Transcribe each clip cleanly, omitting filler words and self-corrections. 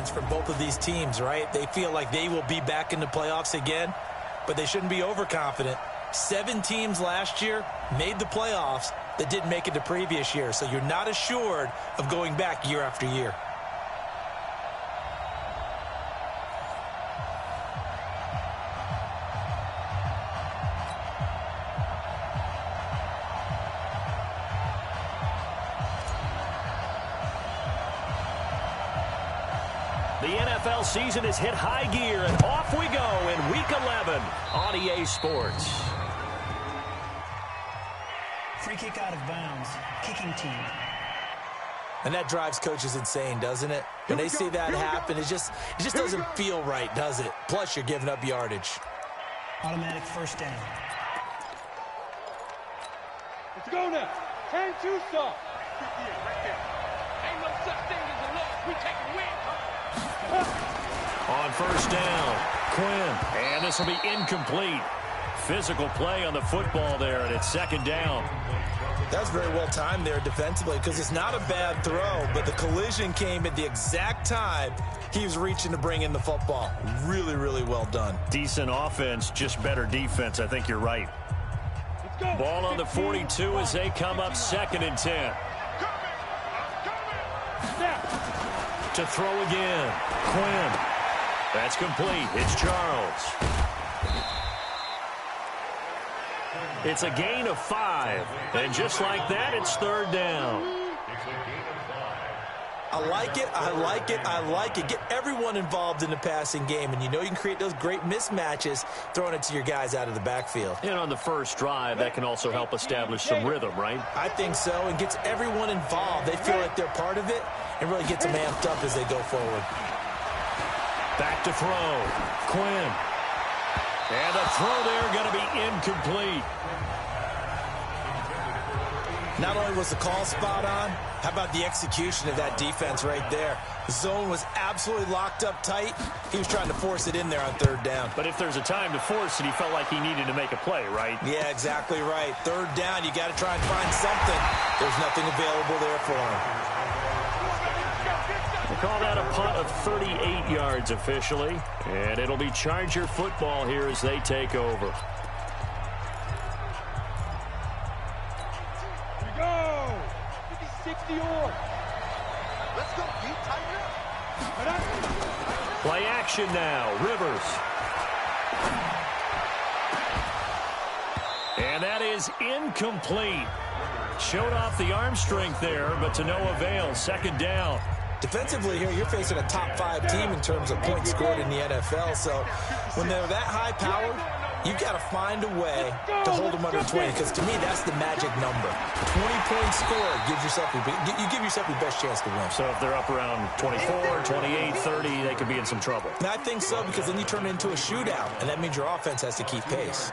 confidence from both of these teams, right? They feel like they will be back in the playoffs again, but they shouldn't be overconfident. 7 teams last year made the playoffs that didn't make it the previous year, so you're not assured of going back year after year. The NFL season has hit high gear, and off we go in Week 11 on EA Sports. Free kick out of bounds, kicking team. And that drives coaches insane, doesn't it? When they see that happen, it just doesn't feel right, does it? Plus, you're giving up yardage. Automatic first down. Let's go now. 10-2 stop. Right there. Ain't no such thing as a loss. We take a win. On first down, Quinn. And this will be incomplete. Physical play on the football there, and it's second down. That's very well timed there defensively because it's not a bad throw, but the collision came at the exact time he was reaching to bring in the football. Really, really well done. Decent offense, just better defense. I think you're right. Ball on the 42 as they come up 2nd and 10. To throw again, Quinn. That's complete. It's Charles. It's a gain of 5. And just like that, it's 3rd down. I like it, I like it, I like it. Get everyone involved in the passing game, and you know you can create those great mismatches throwing it to your guys out of the backfield. And on the first drive, that can also help establish some rhythm, right? I think so, and gets everyone involved. They feel like they're part of it and really gets them amped up as they go forward. Back to throw. Quinn. And the throw there going to be incomplete. Not only was the call spot on, how about the execution of that defense right there? The zone was absolutely locked up tight. He was trying to force it in there on 3rd down. But if there's a time to force it, he felt like he needed to make a play, right? Yeah, exactly right. 3rd down, you got to try and find something. There's nothing available there for him. We'll call that a punt of 38 yards officially. And it'll be Charger football here as they take over. Go! 50-60 on. Let's go, deep, tighten up. Play action now, Rivers. And that is incomplete. Showed off the arm strength there, but to no avail. 2nd down. Defensively here, you're facing a top 5 team in terms of points scored in the NFL. So when they're that high powered, you've got to find a way to hold them under 20, because to me, that's the magic number. 20 points scored gives yourself you give yourself your best chance to win. So if they're up around 24, 28, 30, they could be in some trouble. And I think so, because then you turn it into a shootout, and that means your offense has to keep pace.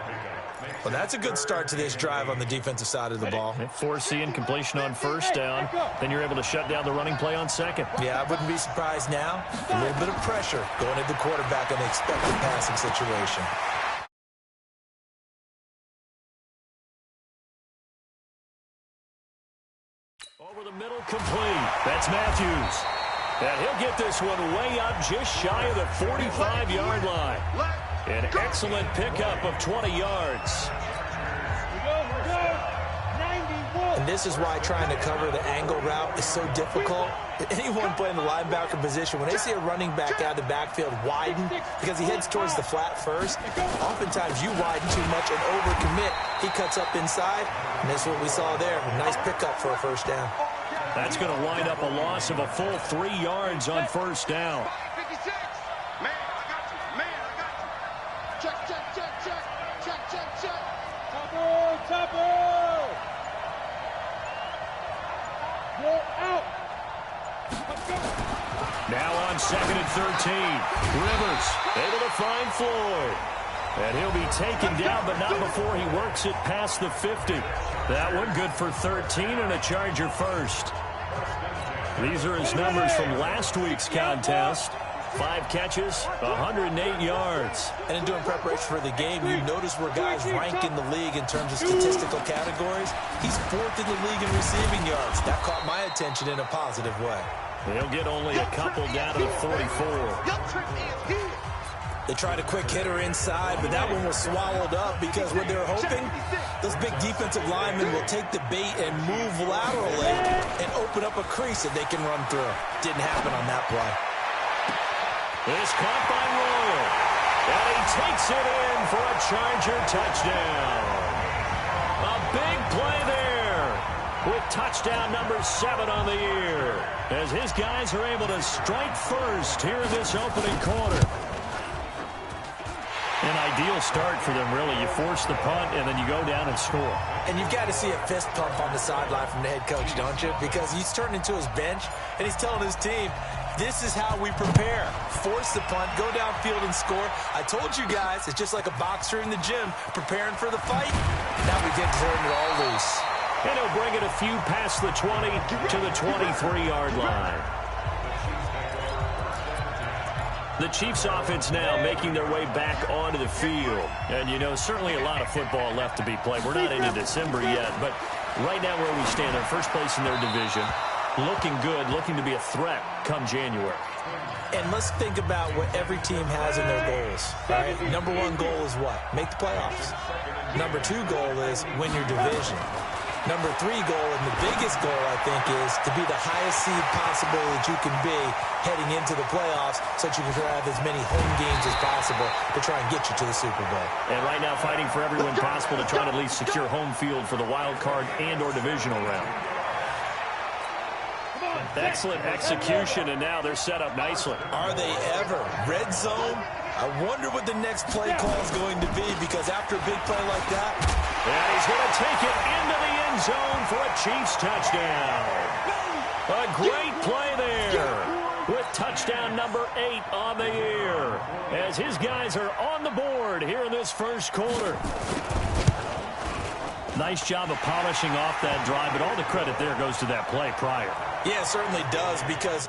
Well, that's a good start to this drive on the defensive side of the ball. Force the incompletion on first down. Then you're able to shut down the running play on 2nd. Yeah, I wouldn't be surprised now. A little bit of pressure going at the quarterback in the expected passing situation. Over the middle, complete. That's Matthews. And he'll get this one way up just shy of the 45-yard line. An excellent pickup of 20 yards. And this is why trying to cover the angle route is so difficult. Anyone playing the linebacker position, when they see a running back out of the backfield widen because he heads towards the flat first, oftentimes you widen too much and overcommit. He cuts up inside, and that's what we saw there. A nice pickup for a first down. That's going to wind up a loss of a full 3 yards on first down. Now on 2nd and 13. Rivers able to find Floyd. And he'll be taken down, but not before he works it past the 50. That one good for 13 and a Charger first. These are his numbers from last week's contest. 5 catches, 108 yards. And in doing preparation for the game, you notice where guys rank in the league in terms of statistical categories. He's 4th in the league in receiving yards. That caught my attention in a positive way. He'll get only a couple down to the 44. They tried a quick hitter inside, but that one was swallowed up because what they're hoping, those big defensive linemen will take the bait and move laterally and open up a crease that they can run through. Didn't happen on that play. It's caught by Royal, and he takes it in for a Charger touchdown. A big play there with touchdown number 7 on the year as his guys are able to strike first here in this opening quarter. An ideal start for them, really. You force the punt, and then you go down and score. And you've got to see a fist pump on the sideline from the head coach, don't you? Because he's turning into his bench, and he's telling his team, this is how we prepare. Force the punt, go downfield and score. I told you guys, it's just like a boxer in the gym preparing for the fight. Now we get to turn it all loose. And he'll bring it a few past the 20 to the 23-yard line. The Chiefs offense now making their way back onto the field. And, you know, certainly a lot of football left to be played. We're not into December yet, but right now where we stand, they're first place in their division. Looking good, looking to be a threat come January. And let's think about what every team has in their goals. Right? Number 1 goal is what? Make the playoffs. Number 2 goal is win your division. Number 3 goal, and the biggest goal, I think, is to be the highest seed possible that you can be heading into the playoffs so that you can have as many home games as possible to try and get you to the Super Bowl. And right now fighting for every win possible to try to at least secure home field for the wild card and or divisional round. Excellent execution, and now they're set up nicely. Are they ever? Red zone? I wonder what the next play call is going to be, because after a big play like that, and he's going to take it into the end zone for a Chiefs touchdown. A great play there with touchdown number 8 on the year as his guys are on the board here in this first quarter. Nice job of polishing off that drive, but all the credit there goes to that play prior. Yeah, it certainly does, because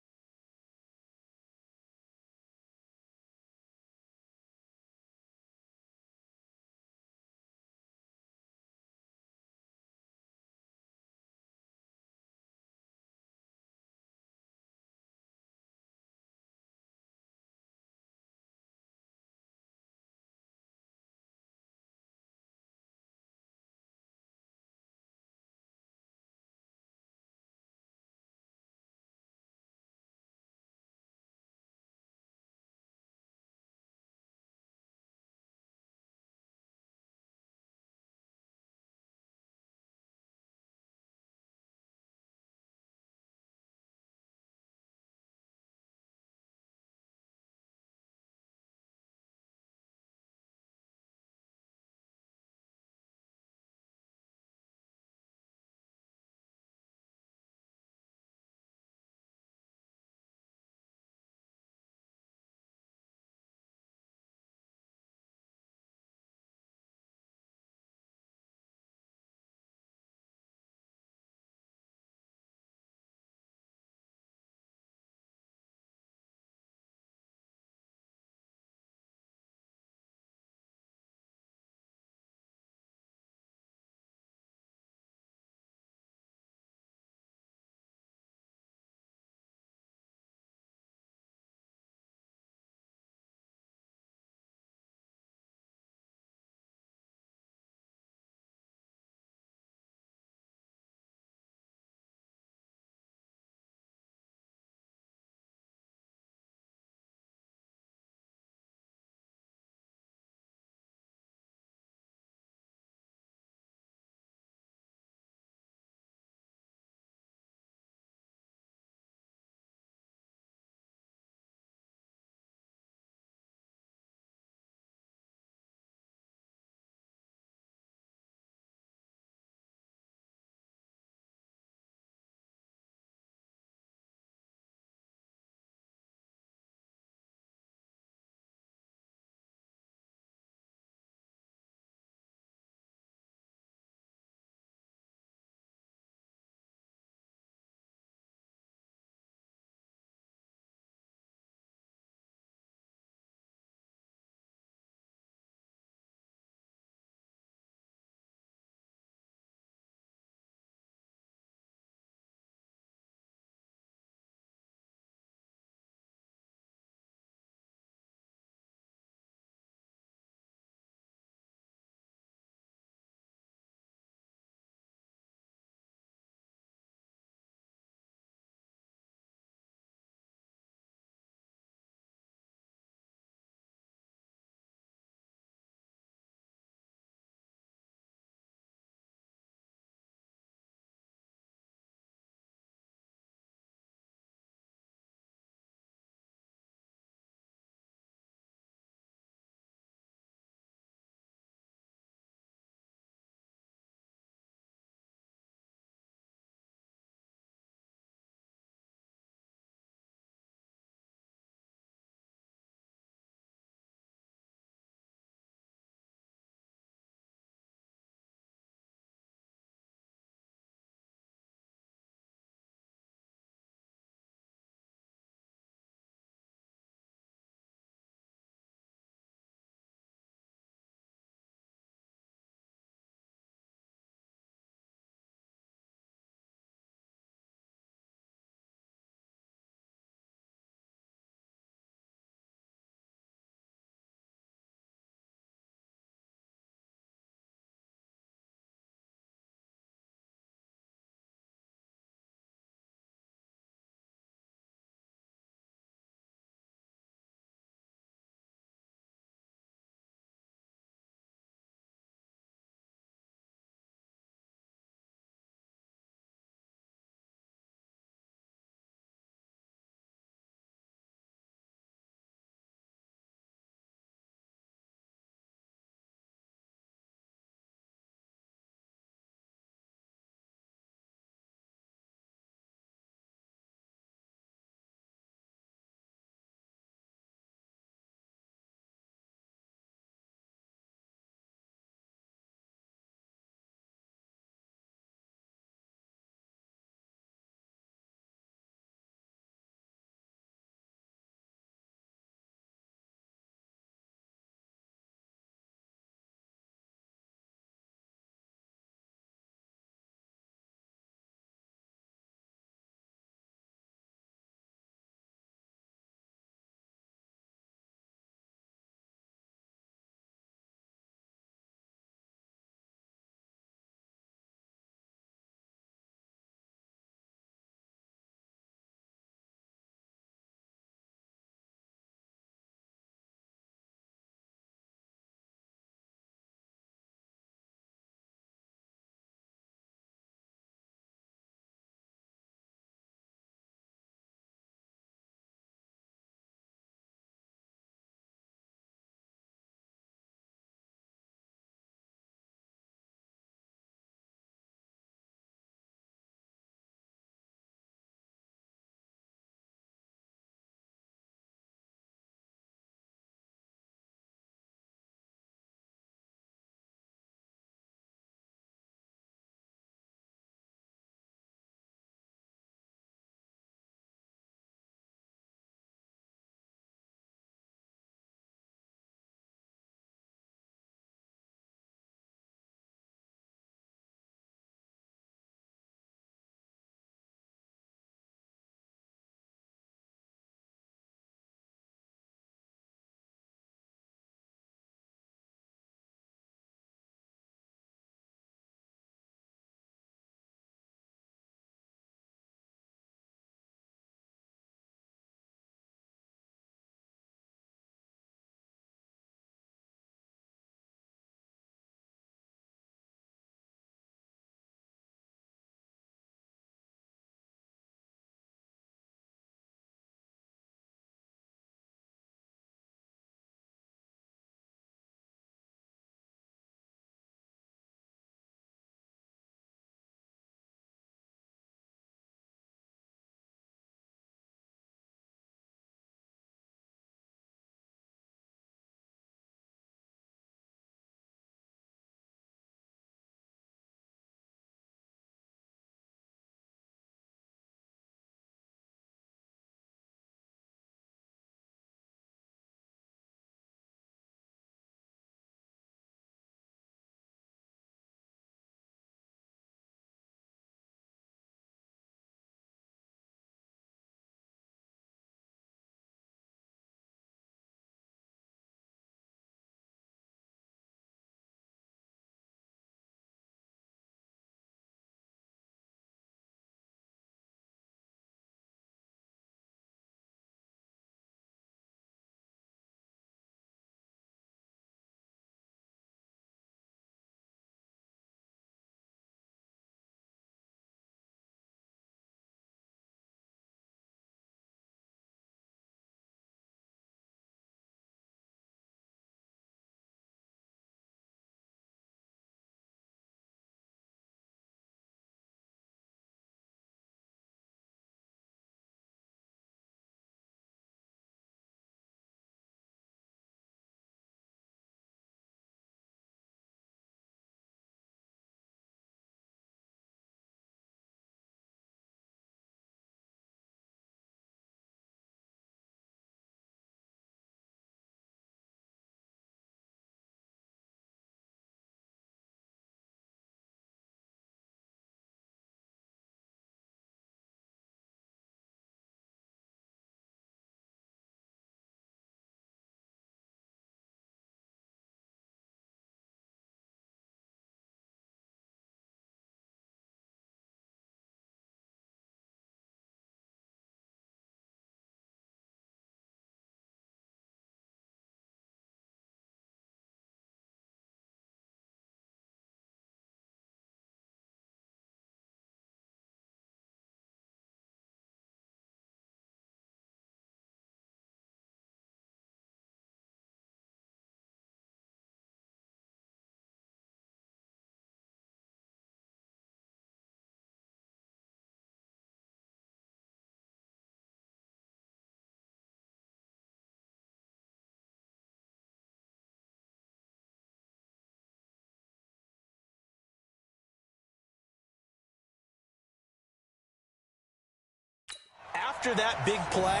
After that big play,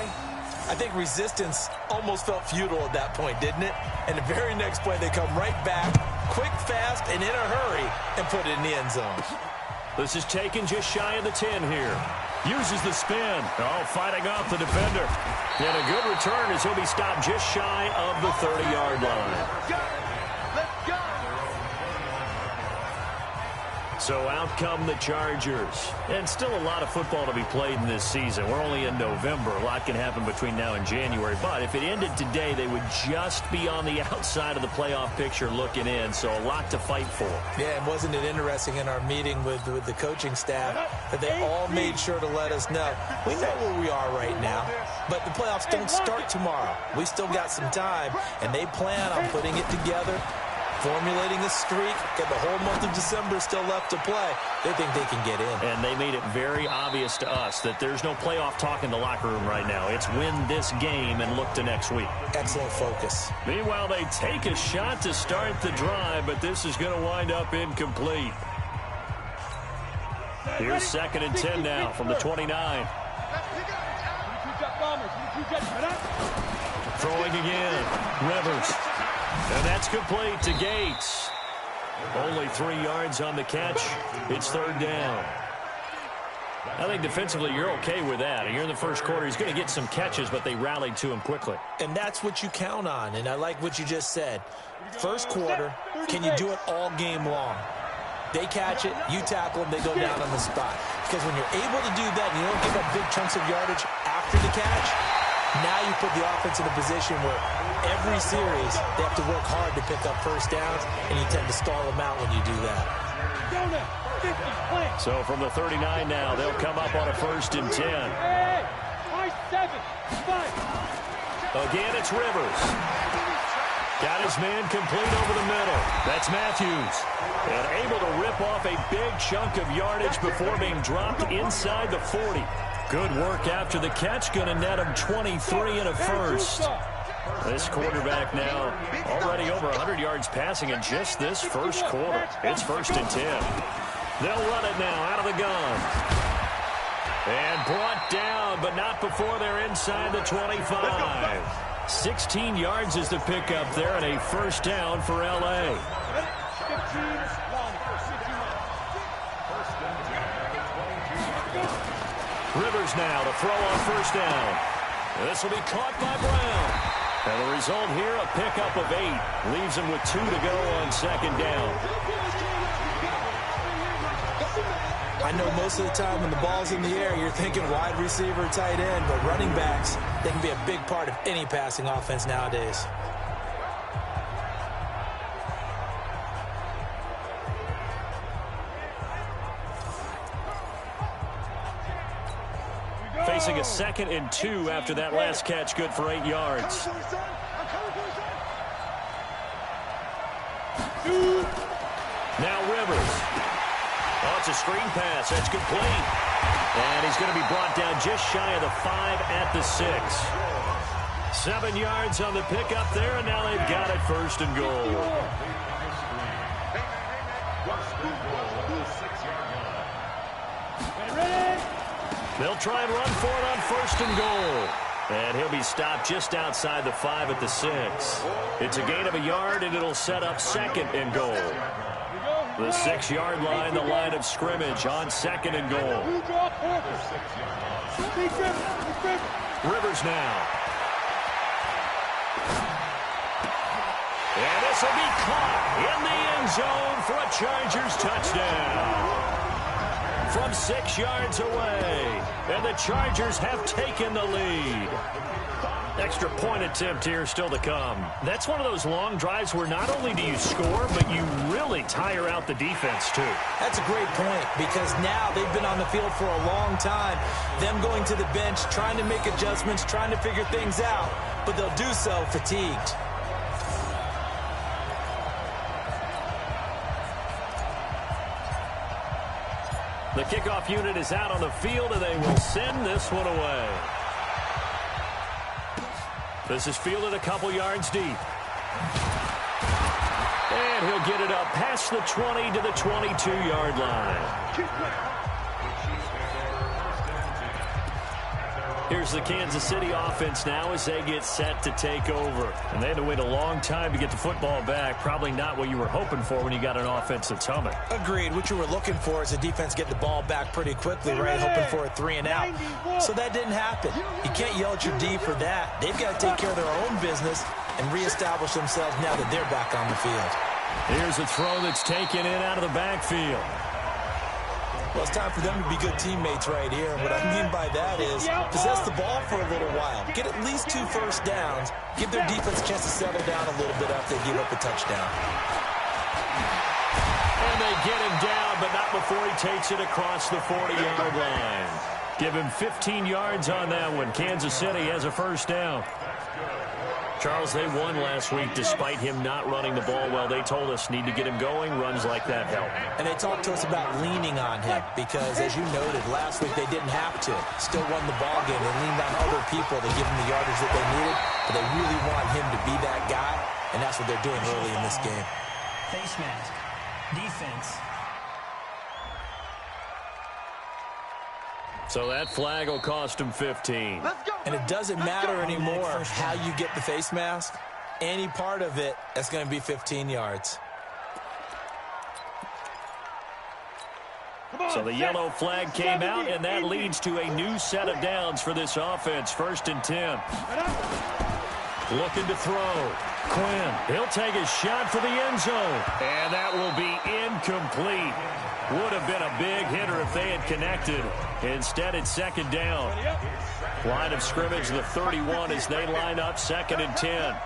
I think resistance almost felt futile at that point, didn't it? And the very next play, they come right back, quick, fast, and in a hurry, and put it in the end zone. This is taken just shy of the 10 here. Uses the spin. Oh, fighting off the defender. And a good return as he'll be stopped just shy of the 30-yard line. Let's go. So out come the Chargers. And still a lot of football to be played in this season. We're only in November. A lot can happen between now and January. But if it ended today, they would just be on the outside of the playoff picture looking in. So a lot to fight for. Yeah, and wasn't it interesting in our meeting with the coaching staff that they all made sure to let us know, we know where we are right now, but the playoffs don't start tomorrow. We still got some time, and they plan on putting it together, formulating a streak, got the whole month of December still left to play. They think they can get in. And they made it very obvious to us that there's no playoff talk in the locker room right now. It's win this game and look to next week. Excellent focus. Meanwhile, they take a shot to start the drive, but this is going to wind up incomplete. Here's 2nd and 10 now from the 29. Throwing again. Rivers. And that's complete to Gates. Only 3 yards on the catch. It's 3rd down. I think defensively you're okay with that. You're in the first quarter. He's going to get some catches, but they rallied to him quickly. And that's what you count on, and I like what you just said. First quarter, can you do it all game long? They catch it, you tackle them, they go down on the spot. Because when you're able to do that and you don't give up big chunks of yardage after the catch, now you put the offense in a position where every series they have to work hard to pick up first downs, and you tend to stall them out when you do that. So from the 39 now, they'll come up on a 1st and 10. Again, it's Rivers. Got his man complete over the middle. That's Matthews. And able to rip off a big chunk of yardage before being dropped inside the 40. Good work after the catch. Going to net him 23 and a first. This quarterback now already over 100 yards passing in just this first quarter. It's 1st and 10. They'll run it now out of the gun. And brought down, but not before they're inside the 25. 16 yards is the pickup there, and a 1st down for L.A. Rivers now to throw on 1st down. This will be caught by Brown. And the result here, a pickup of 8. Leaves him with 2 to go on 2nd down. I know most of the time when the ball's in the air, you're thinking wide receiver, tight end, but running backs, they can be a big part of any passing offense nowadays. Facing a 2nd and 2 after that last catch, good for 8 yards. Now Rivers. Oh, it's a screen pass. That's complete. And he's going to be brought down just shy of the 5 at the 6. 7 yards on the pickup there, and now they've got it 1st and goal. They'll try and run for it on 1st and goal. And he'll be stopped just outside the 5 at the 6. It's a gain of a yard, and it'll set up 2nd and goal. The 6-yard line, the line of scrimmage on 2nd and goal. Rivers now. And this will be caught in the end zone for a Chargers touchdown. From 6 yards away. And the Chargers have taken the lead. Extra point attempt here still to come. That's one of those long drives where not only do you score, but you really tire out the defense too. That's a great point, because now they've been on the field for a long time. Them going to the bench, trying to make adjustments, trying to figure things out, but they'll do so fatigued. The kickoff unit is out on the field, and they will send this one away. This is fielded a couple yards deep. And he'll get it up past the 20 to the 22-yard line. Here's the Kansas City offense now as they get set to take over. And they had to wait a long time to get the football back. Probably not what you were hoping for when you got an offense that's humming. Agreed. What you were looking for is a defense get the ball back pretty quickly, right? Hoping for a 3 and out. So that didn't happen. You can't yell at your D for that. They've got to take care of their own business and reestablish themselves now that they're back on the field. Here's a throw that's taken in out of the backfield. Well, it's time for them to be good teammates right here. And what I mean by that is possess the ball for a little while. Get at least 2 first downs. Give their defense a chance to settle down a little bit after they give up a touchdown. And they get him down, but not before he takes it across the 40-yard line. Give him 15 yards on that one. Kansas City has a first down. Charles, they won last week despite him not running the ball well. They told us need to get him going. Runs like that help. And they talked to us about leaning on him because, as you noted, last week they didn't have to. Still won the ball game. They leaned on other people to give them the yardage that they needed. But they really want him to be that guy, and that's what they're doing early in this game. Face mask. Defense. So that flag will cost him 15. And it doesn't matter anymore how you get the face mask. Any part of it, that's going to be 15 yards. So the yellow flag came out, and that leads to a new set of downs for this offense. 1st and 10. Looking to throw. Quinn, he'll take a shot for the end zone. And that will be incomplete. Would have been a big hitter if they had connected. Instead, it's 2nd down. Line of scrimmage, the 31 as they line up 2nd and 10.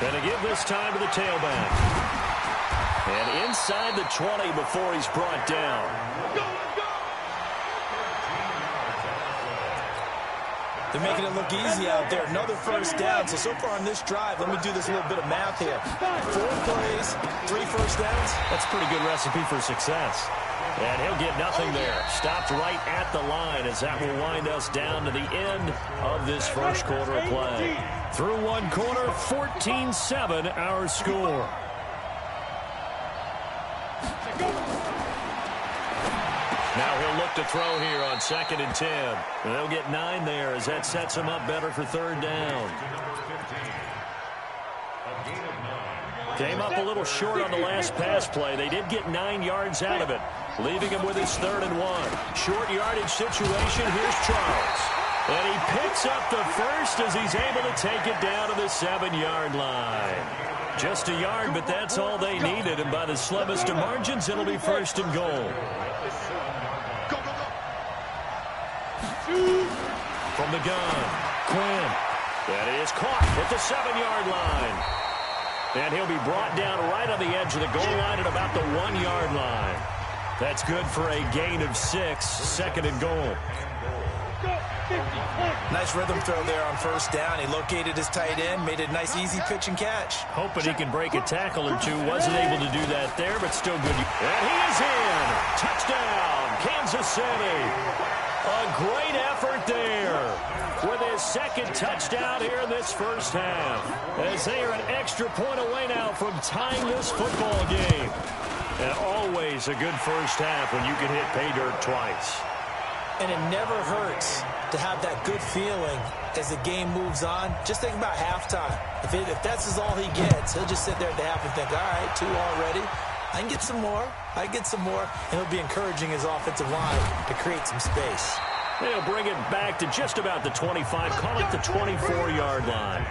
Going to give this time to the tailback. And inside the 20 before he's brought down. They're making it look easy out there. Another first down. So far on this drive, let me do this little bit of math here. 4 plays, 3 first downs. That's a pretty good recipe for success. And he'll get nothing there. Stopped right at the line as that will wind us down to the end of this first quarter of play. Through one quarter, 14-7 our score. Now he'll look to throw here on 2nd and 10. And they'll get 9 there as that sets him up better for 3rd down. Came up a little short on the last pass play. They did get 9 yards out of it, leaving him with his 3rd and 1. Short yardage situation. Here's Charles. And he picks up the first as he's able to take it down to the 7-yard line. Just a yard, but that's all they needed. And by the slimmest of margins, it'll be 1st and goal. From the gun, Quinn. That is caught at the 7-yard line. And he'll be brought down right on the edge of the goal line at about the 1-yard line. That's good for a gain of 6, 2nd and goal. Nice rhythm throw there on 1st down. He located his tight end, made a nice easy pitch and catch. Hoping he can break a tackle or two. Wasn't able to do that there, but still good. And he is in. Touchdown, Kansas City. A great effort there with his 2nd touchdown here in this first half. As they are an extra point away now from tying this football game. And always a good first half when you can hit pay dirt twice. And it never hurts to have that good feeling as the game moves on. Just think about halftime. If that's all he gets, he'll just sit there at the half and think, all right, 2 already. I can get some more. I can get some more. And he'll be encouraging his offensive line to create some space. They'll bring it back to just about the 25. Call it the 24-yard line.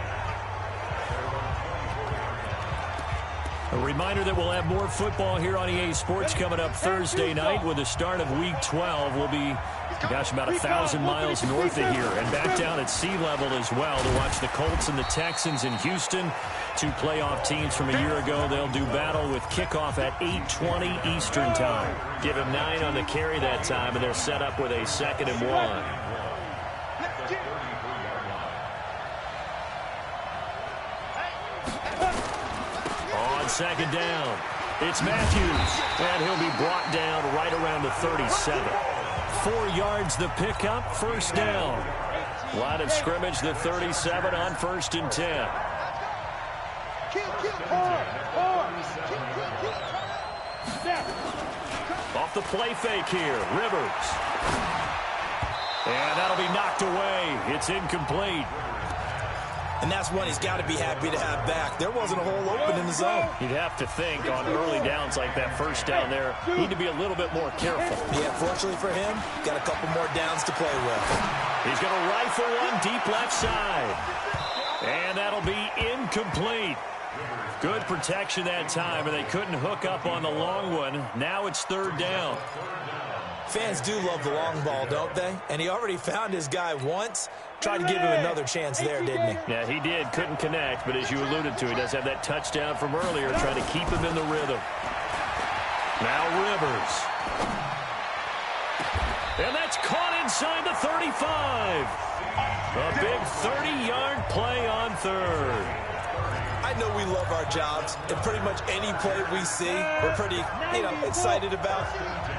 A reminder that we'll have more football here on EA Sports coming up Thursday night with the start of Week 12. We'll be, gosh, about 1,000 miles north of here and back down at sea level as well to watch the Colts and the Texans in Houston. 2 playoff teams from a year ago. They'll do battle with kickoff at 8:20 Eastern time. Give him 9 on the carry that time, and they're set up with a 2nd and 1. On 2nd down, it's Matthews, and he'll be brought down right around the 37. 4 yards the pickup, 1st down. Line of scrimmage, the 37 on 1st and 10. Off the play fake here, Rivers. And that'll be knocked away. It's incomplete. And that's one he's got to be happy to have back. There wasn't a hole open in the zone. You'd have to think on early downs like that first down there, need to be a little bit more careful. Yeah, fortunately for him, got a couple more downs to play with. He's going to rifle one deep left side. And that'll be incomplete. Good protection that time, and they couldn't hook up on the long one. Now it's third down. Fans do love the long ball, don't they? And he already found his guy once. Tried to give him another chance there, didn't he? Yeah, he did. Couldn't connect, but as you alluded to, he does have that touchdown from earlier, trying to keep him in the rhythm. Now Rivers. And that's caught inside the 35. A big 30-yard play on third. I know we love our jobs, and pretty much any play we see, we're pretty, excited about.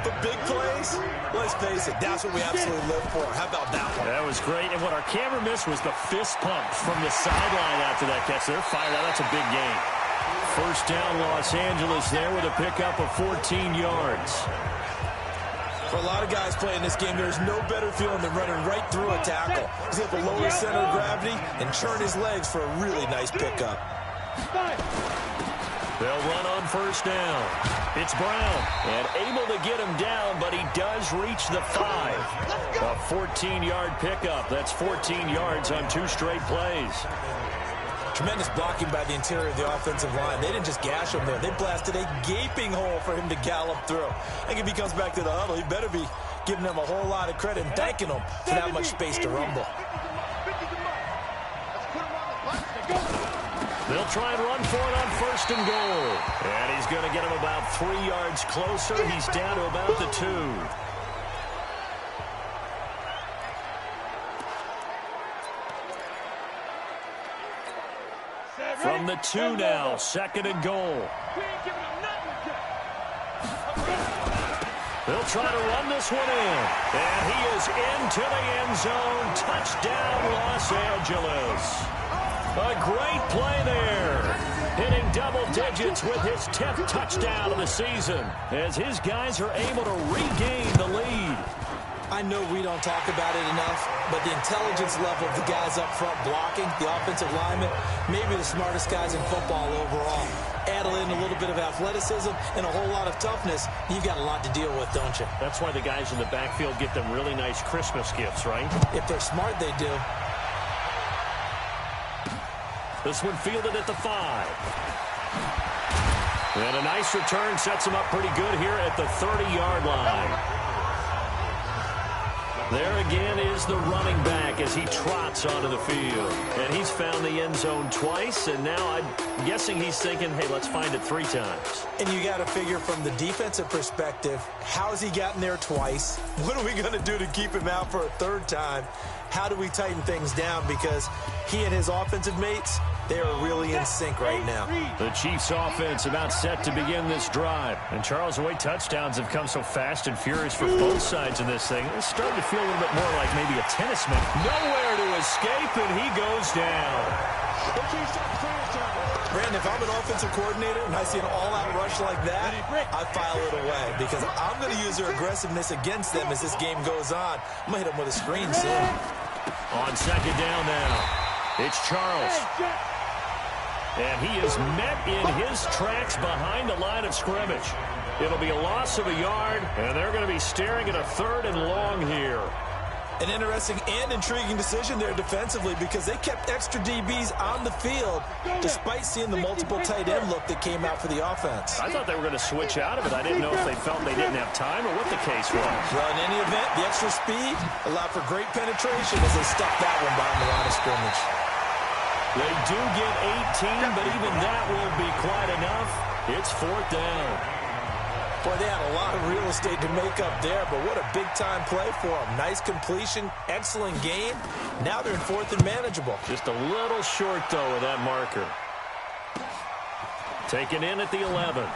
But big plays, let's face it, that's what we absolutely live for. How about that one? That was great, and what our camera missed was the fist pump from the sideline after that catch. They're fired out. That's a big gain. First down, Los Angeles there with a pickup of 14 yards. For a lot of guys playing this game, there's no better feeling than running right through a tackle. He's able to lower his center of gravity and churn his legs for a really nice pickup. They'll run on first down. It's Brown, and able to get him down, but he does reach the 5. A 14-yard pickup. That's 14 yards on 2 straight plays. Tremendous blocking by the interior of the offensive line. They didn't just gash him there. They blasted a gaping hole for him to gallop through. I think if he comes back to the huddle, he better be giving them a whole lot of credit and thanking them for that much space to rumble. They'll try and run for it on first and goal. And he's going to get him about 3 yards closer. He's down to about the 2. From the 2 now, second and goal. They'll try to run this one in. And he is into the end zone. Touchdown, Los Angeles. A great play there. Hitting double digits with his 10th touchdown of the season as his guys are able to regain the lead. I know we don't talk about it enough, but the intelligence level of the guys up front blocking, the offensive linemen, maybe the smartest guys in football overall. Add in a little bit of athleticism and a whole lot of toughness, you've got a lot to deal with, don't you? That's why the guys in the backfield get them really nice Christmas gifts, right? If they're smart, they do. This one fielded at the 5. And a nice return sets him up pretty good here at the 30-yard line. There again is the running back as he trots onto the field. And he's found the end zone twice, and now I'm guessing he's thinking, hey, let's find it 3 times. And you got to figure from the defensive perspective, how has he gotten there twice? What are we going to do to keep him out for a 3rd time? How do we tighten things down? Because he and his offensive mates, they are really in sync right now. The Chiefs offense about set to begin this drive. And Charles, the way touchdowns have come so fast and furious for both sides in this thing, it's starting to feel a little bit more like maybe a tennis match. Nowhere to escape, and he goes down. Brandon, if I'm an offensive coordinator and I see an all-out rush like that, I file it away because I'm going to use their aggressiveness against them as this game goes on. I'm going to hit them with a screen soon. On second down now, it's Charles. And he is met in his tracks behind the line of scrimmage. It'll be a loss of a yard, and they're going to be staring at a 3rd and long here. An interesting and intriguing decision there defensively because they kept extra DBs on the field despite seeing the multiple tight end look that came out for the offense. I thought they were going to switch out of it. I didn't know if they felt they didn't have time or what the case was. Well, in any event, the extra speed allowed for great penetration as they stuck that one behind the line of scrimmage. They do get 18, but even that won't be quite enough. It's 4th down. Boy, they had a lot of real estate to make up there, but what a big-time play for them. Nice completion, excellent game. Now they're in 4th and manageable. Just a little short, though, of that marker. Taken in at the 11.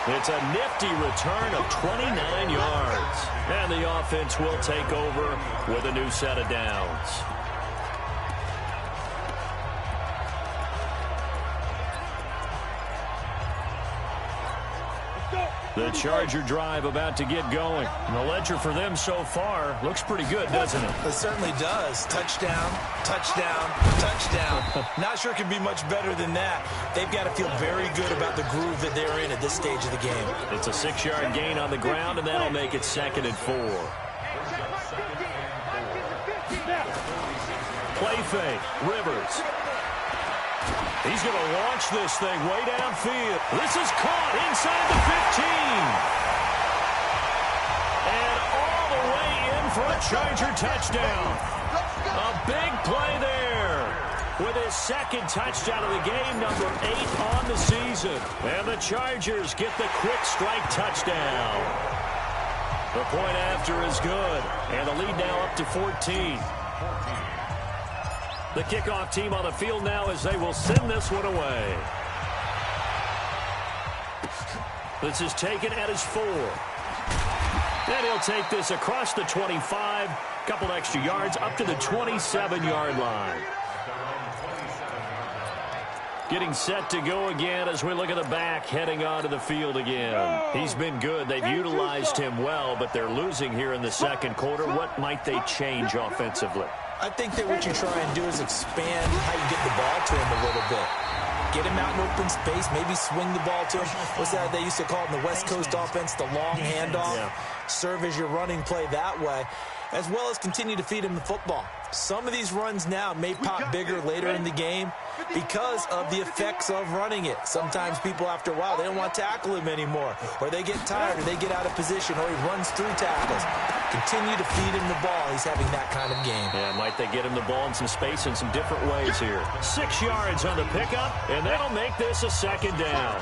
It's a nifty return of 29 yards. And the offense will take over with a new set of downs. The Charger drive about to get going. And the ledger for them so far looks pretty good, doesn't it? It certainly does. Touchdown, touchdown, touchdown. Not sure it can be much better than that. They've got to feel very good about the groove that they're in at this stage of the game. It's a 6-yard gain on the ground, and that'll make it 2nd and 4. Play fake. Rivers. He's going to launch this thing way downfield. This is caught inside the 15. And all the way in for a Charger touchdown. A big play there. With his 2nd touchdown of the game, number 8 on the season. And the Chargers get the quick strike touchdown. The point after is good. And the lead now up to 14. The kickoff team on the field now as they will send this one away. This is taken at his 4. And he'll take this across the 25. Couple extra yards up to the 27-yard line. Getting set to go again as we look at the back heading onto the field again. He's been good. They've utilized him well, but they're losing here in the 2nd quarter. What might they change offensively? I think that what you try and do is expand how you get the ball to him a little bit. Get him out in open space, maybe swing the ball to him. What's that they used to call it in the West Coast offense, the long handoff? Yeah. Serve as your running play that way, as well as continue to feed him the football. Some of these runs now may pop bigger later in the game because of the effects of running it. Sometimes people, after a while, they don't want to tackle him anymore, or they get tired, or they get out of position, or he runs through tackles. Continue to feed him the ball. He's having that kind of game. Yeah, might they get him the ball in some space in some different ways here. 6 yards on the pickup, and that'll make this a 2nd down.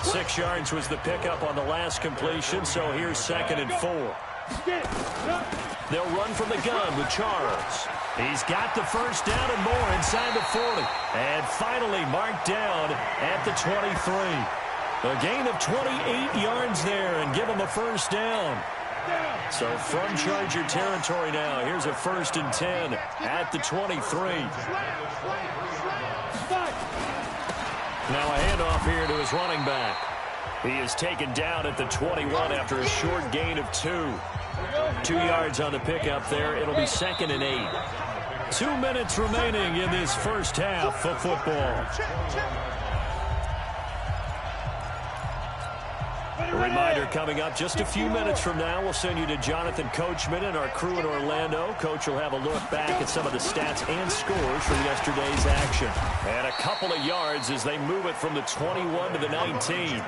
6 yards was the pickup on the last completion, so here's 2nd and 4. They'll run from the gun with Charles. He's got the first down and more inside the 40. And finally marked down at the 23. A gain of 28 yards there and give him a first down. So from Charger territory now, here's a 1st and 10 at the 23. Now a handoff here to his running back. He is taken down at the 21 after a short gain of 2. 2 yards on the pickup there. It'll be 2nd and 8. 2 minutes remaining in this first half of football. A reminder coming up just a few minutes from now. We'll send you to Jonathan Coachman and our crew in Orlando. Coach will have a look back at some of the stats and scores from yesterday's action. And a couple of yards as they move it from the 21 to the 19.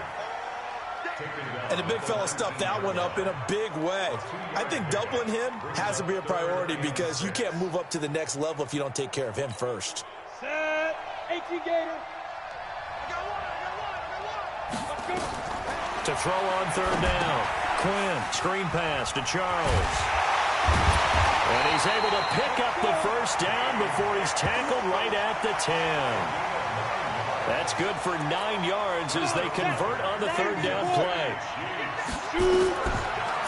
And the big fella stuffed that one up in a big way. I think doubling him has to be a priority because you can't move up to the next level if you don't take care of him first. Set. 18 Gator. To throw on 3rd down. Quinn, screen pass to Charles. And he's able to pick up the first down before he's tackled right at the 10. That's good for 9 yards as they convert on the 3rd down play.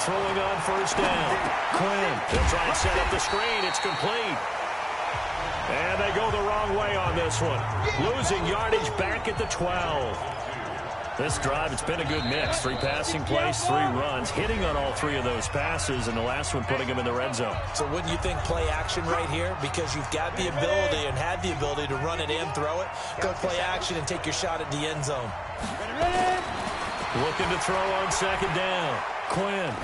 Throwing on 1st down. Quinn, they'll try and set up the screen. It's complete. And they go the wrong way on this one. Losing yardage back at the 12. This drive, it's been a good mix. 3 passing plays, 3 runs, hitting on all 3 of those passes, and the last one putting him in the red zone. So wouldn't you think play action right here? Because you've got the ability and had the ability to run it and throw it. Go play action and take your shot at the end zone. Looking to throw on 2nd down. Quinn.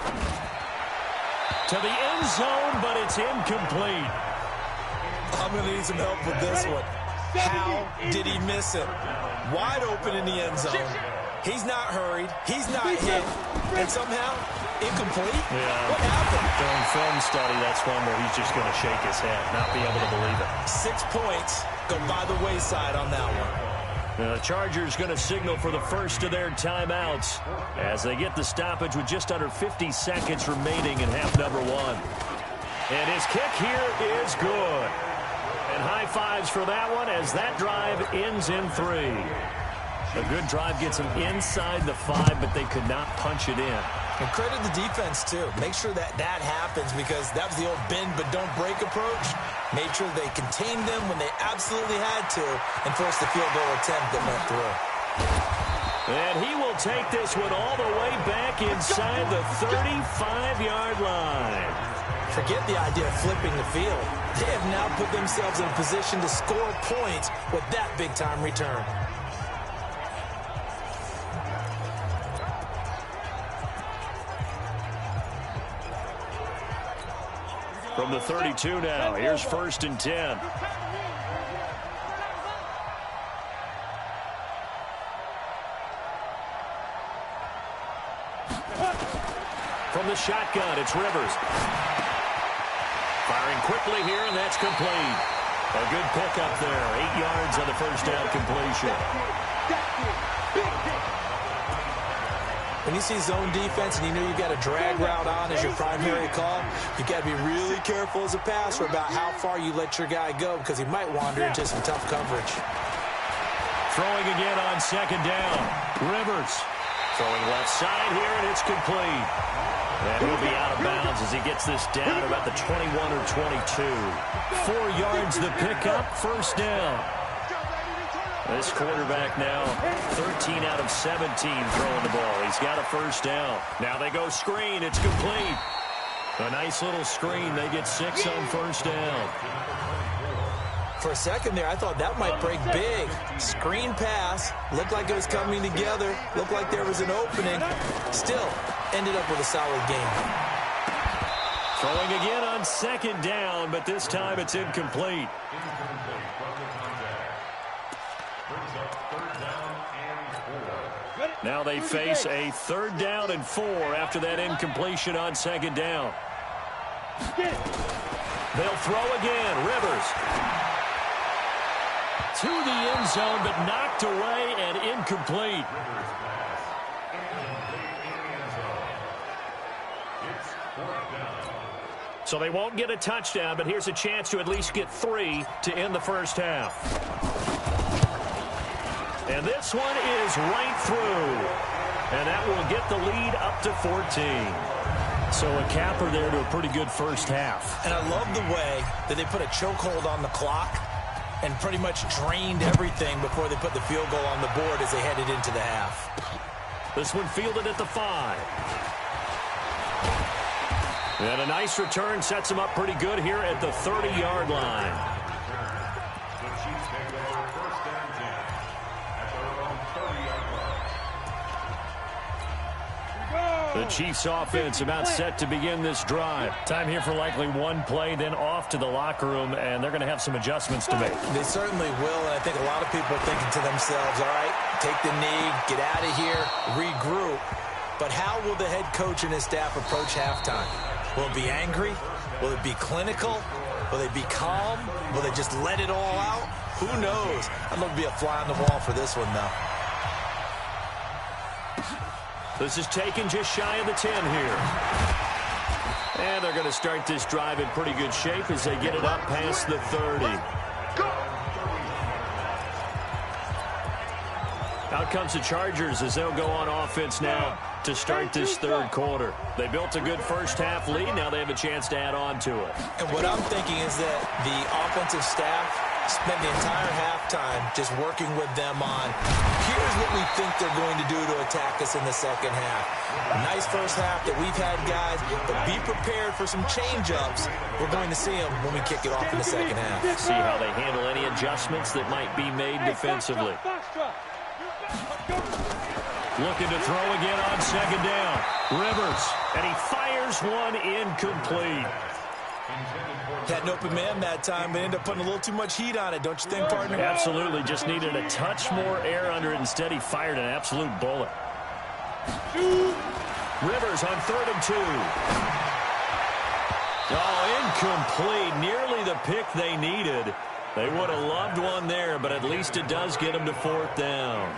To the end zone, but it's incomplete. I'm going to need some help with this one. How did he miss it? Wide open in the end zone. He's not hurried. He's not hit. And somehow, incomplete? Yeah. What happened? During film study, that's one where he's just going to shake his head, not be able to believe it. 6 points go by the wayside on that one. The Chargers going to signal for the first of their timeouts as they get the stoppage with just under 50 seconds remaining in half number 1. And his kick here is good. And high fives for that one as that drive ends in 3. A good drive gets them inside the 5, but they could not punch it in. And credit the defense, too. Make sure that happens because that was the old bend but don't break approach. Made sure they contained them when they absolutely had to and forced the field goal attempt that went through. And he will take this one all the way back inside the 35-yard line. Forget the idea of flipping the field. They have now put themselves in a position to score points with that big-time return. From the 32 now, here's 1st and 10. From the shotgun, it's Rivers. Firing quickly here, and that's complete. A good pickup there. 8 yards on the first down completion. When you see zone defense and you know you've got a drag route on as your primary call, you've got to be really careful as a passer about how far you let your guy go because he might wander into some tough coverage. Throwing again on 2nd down. Rivers throwing left side here, and it's complete. And he'll be out of bounds as he gets this down about the 21 or 22. 4 yards the pickup, 1st down. This quarterback now 13 out of 17 throwing the ball. He's got a 1st down. Now they go screen. It's complete. A nice little screen. They get 6 on 1st down. For a second there, I thought that might break big. Screen pass. Looked like it was coming together. Looked like there was an opening. Still ended up with a solid game. Throwing again on 2nd down, but this time it's incomplete. Now they face a 3rd down and 4 after that incompletion on 2nd down. They'll throw again. Rivers to the end zone, but knocked away and incomplete. So they won't get a touchdown, but here's a chance to at least get 3 to end the first half. And this one is right through. And that will get the lead up to 14. So a capper there to a pretty good first half. And I love the way that they put a chokehold on the clock and pretty much drained everything before they put the field goal on the board as they headed into the half. This one fielded at the 5. And a nice return sets him up pretty good here at the 30-yard line. The Chiefs offense about set to begin this drive. Time here for likely one play, then off to the locker room, and they're going to have some adjustments to make. They certainly will, and I think a lot of people are thinking to themselves, all right, take the knee, get out of here, regroup. But how will the head coach and his staff approach halftime? Will it be angry? Will it be clinical? Will they be calm? Will they just let it all out? Who knows? I'd love to be a fly on the wall for this one, though. This is taken just shy of the 10 here. And they're going to start this drive in pretty good shape as they get it up past the 30. Out comes the Chargers as they'll go on offense now to start this third quarter. They built a good first half lead. Now they have a chance to add on to it. And what I'm thinking is that the offensive staff spent the entire halftime just working with them on, here's what we think they're going to do to attack us in the second half. Nice first half that we've had, guys, but be prepared for some change-ups. We're going to see them when we kick it off in the second half. See how they handle any adjustments that might be made defensively. Looking to throw again on 2nd down. Rivers, and he fires one incomplete. Had an open man that time, but ended up putting a little too much heat on it, don't you think, partner? Absolutely. Just needed a touch more air under it. Instead, he fired an absolute bullet. Rivers on 3rd and 2. Oh, incomplete. Nearly the pick they needed. They would have loved one there, but at least it does get them to 4th down.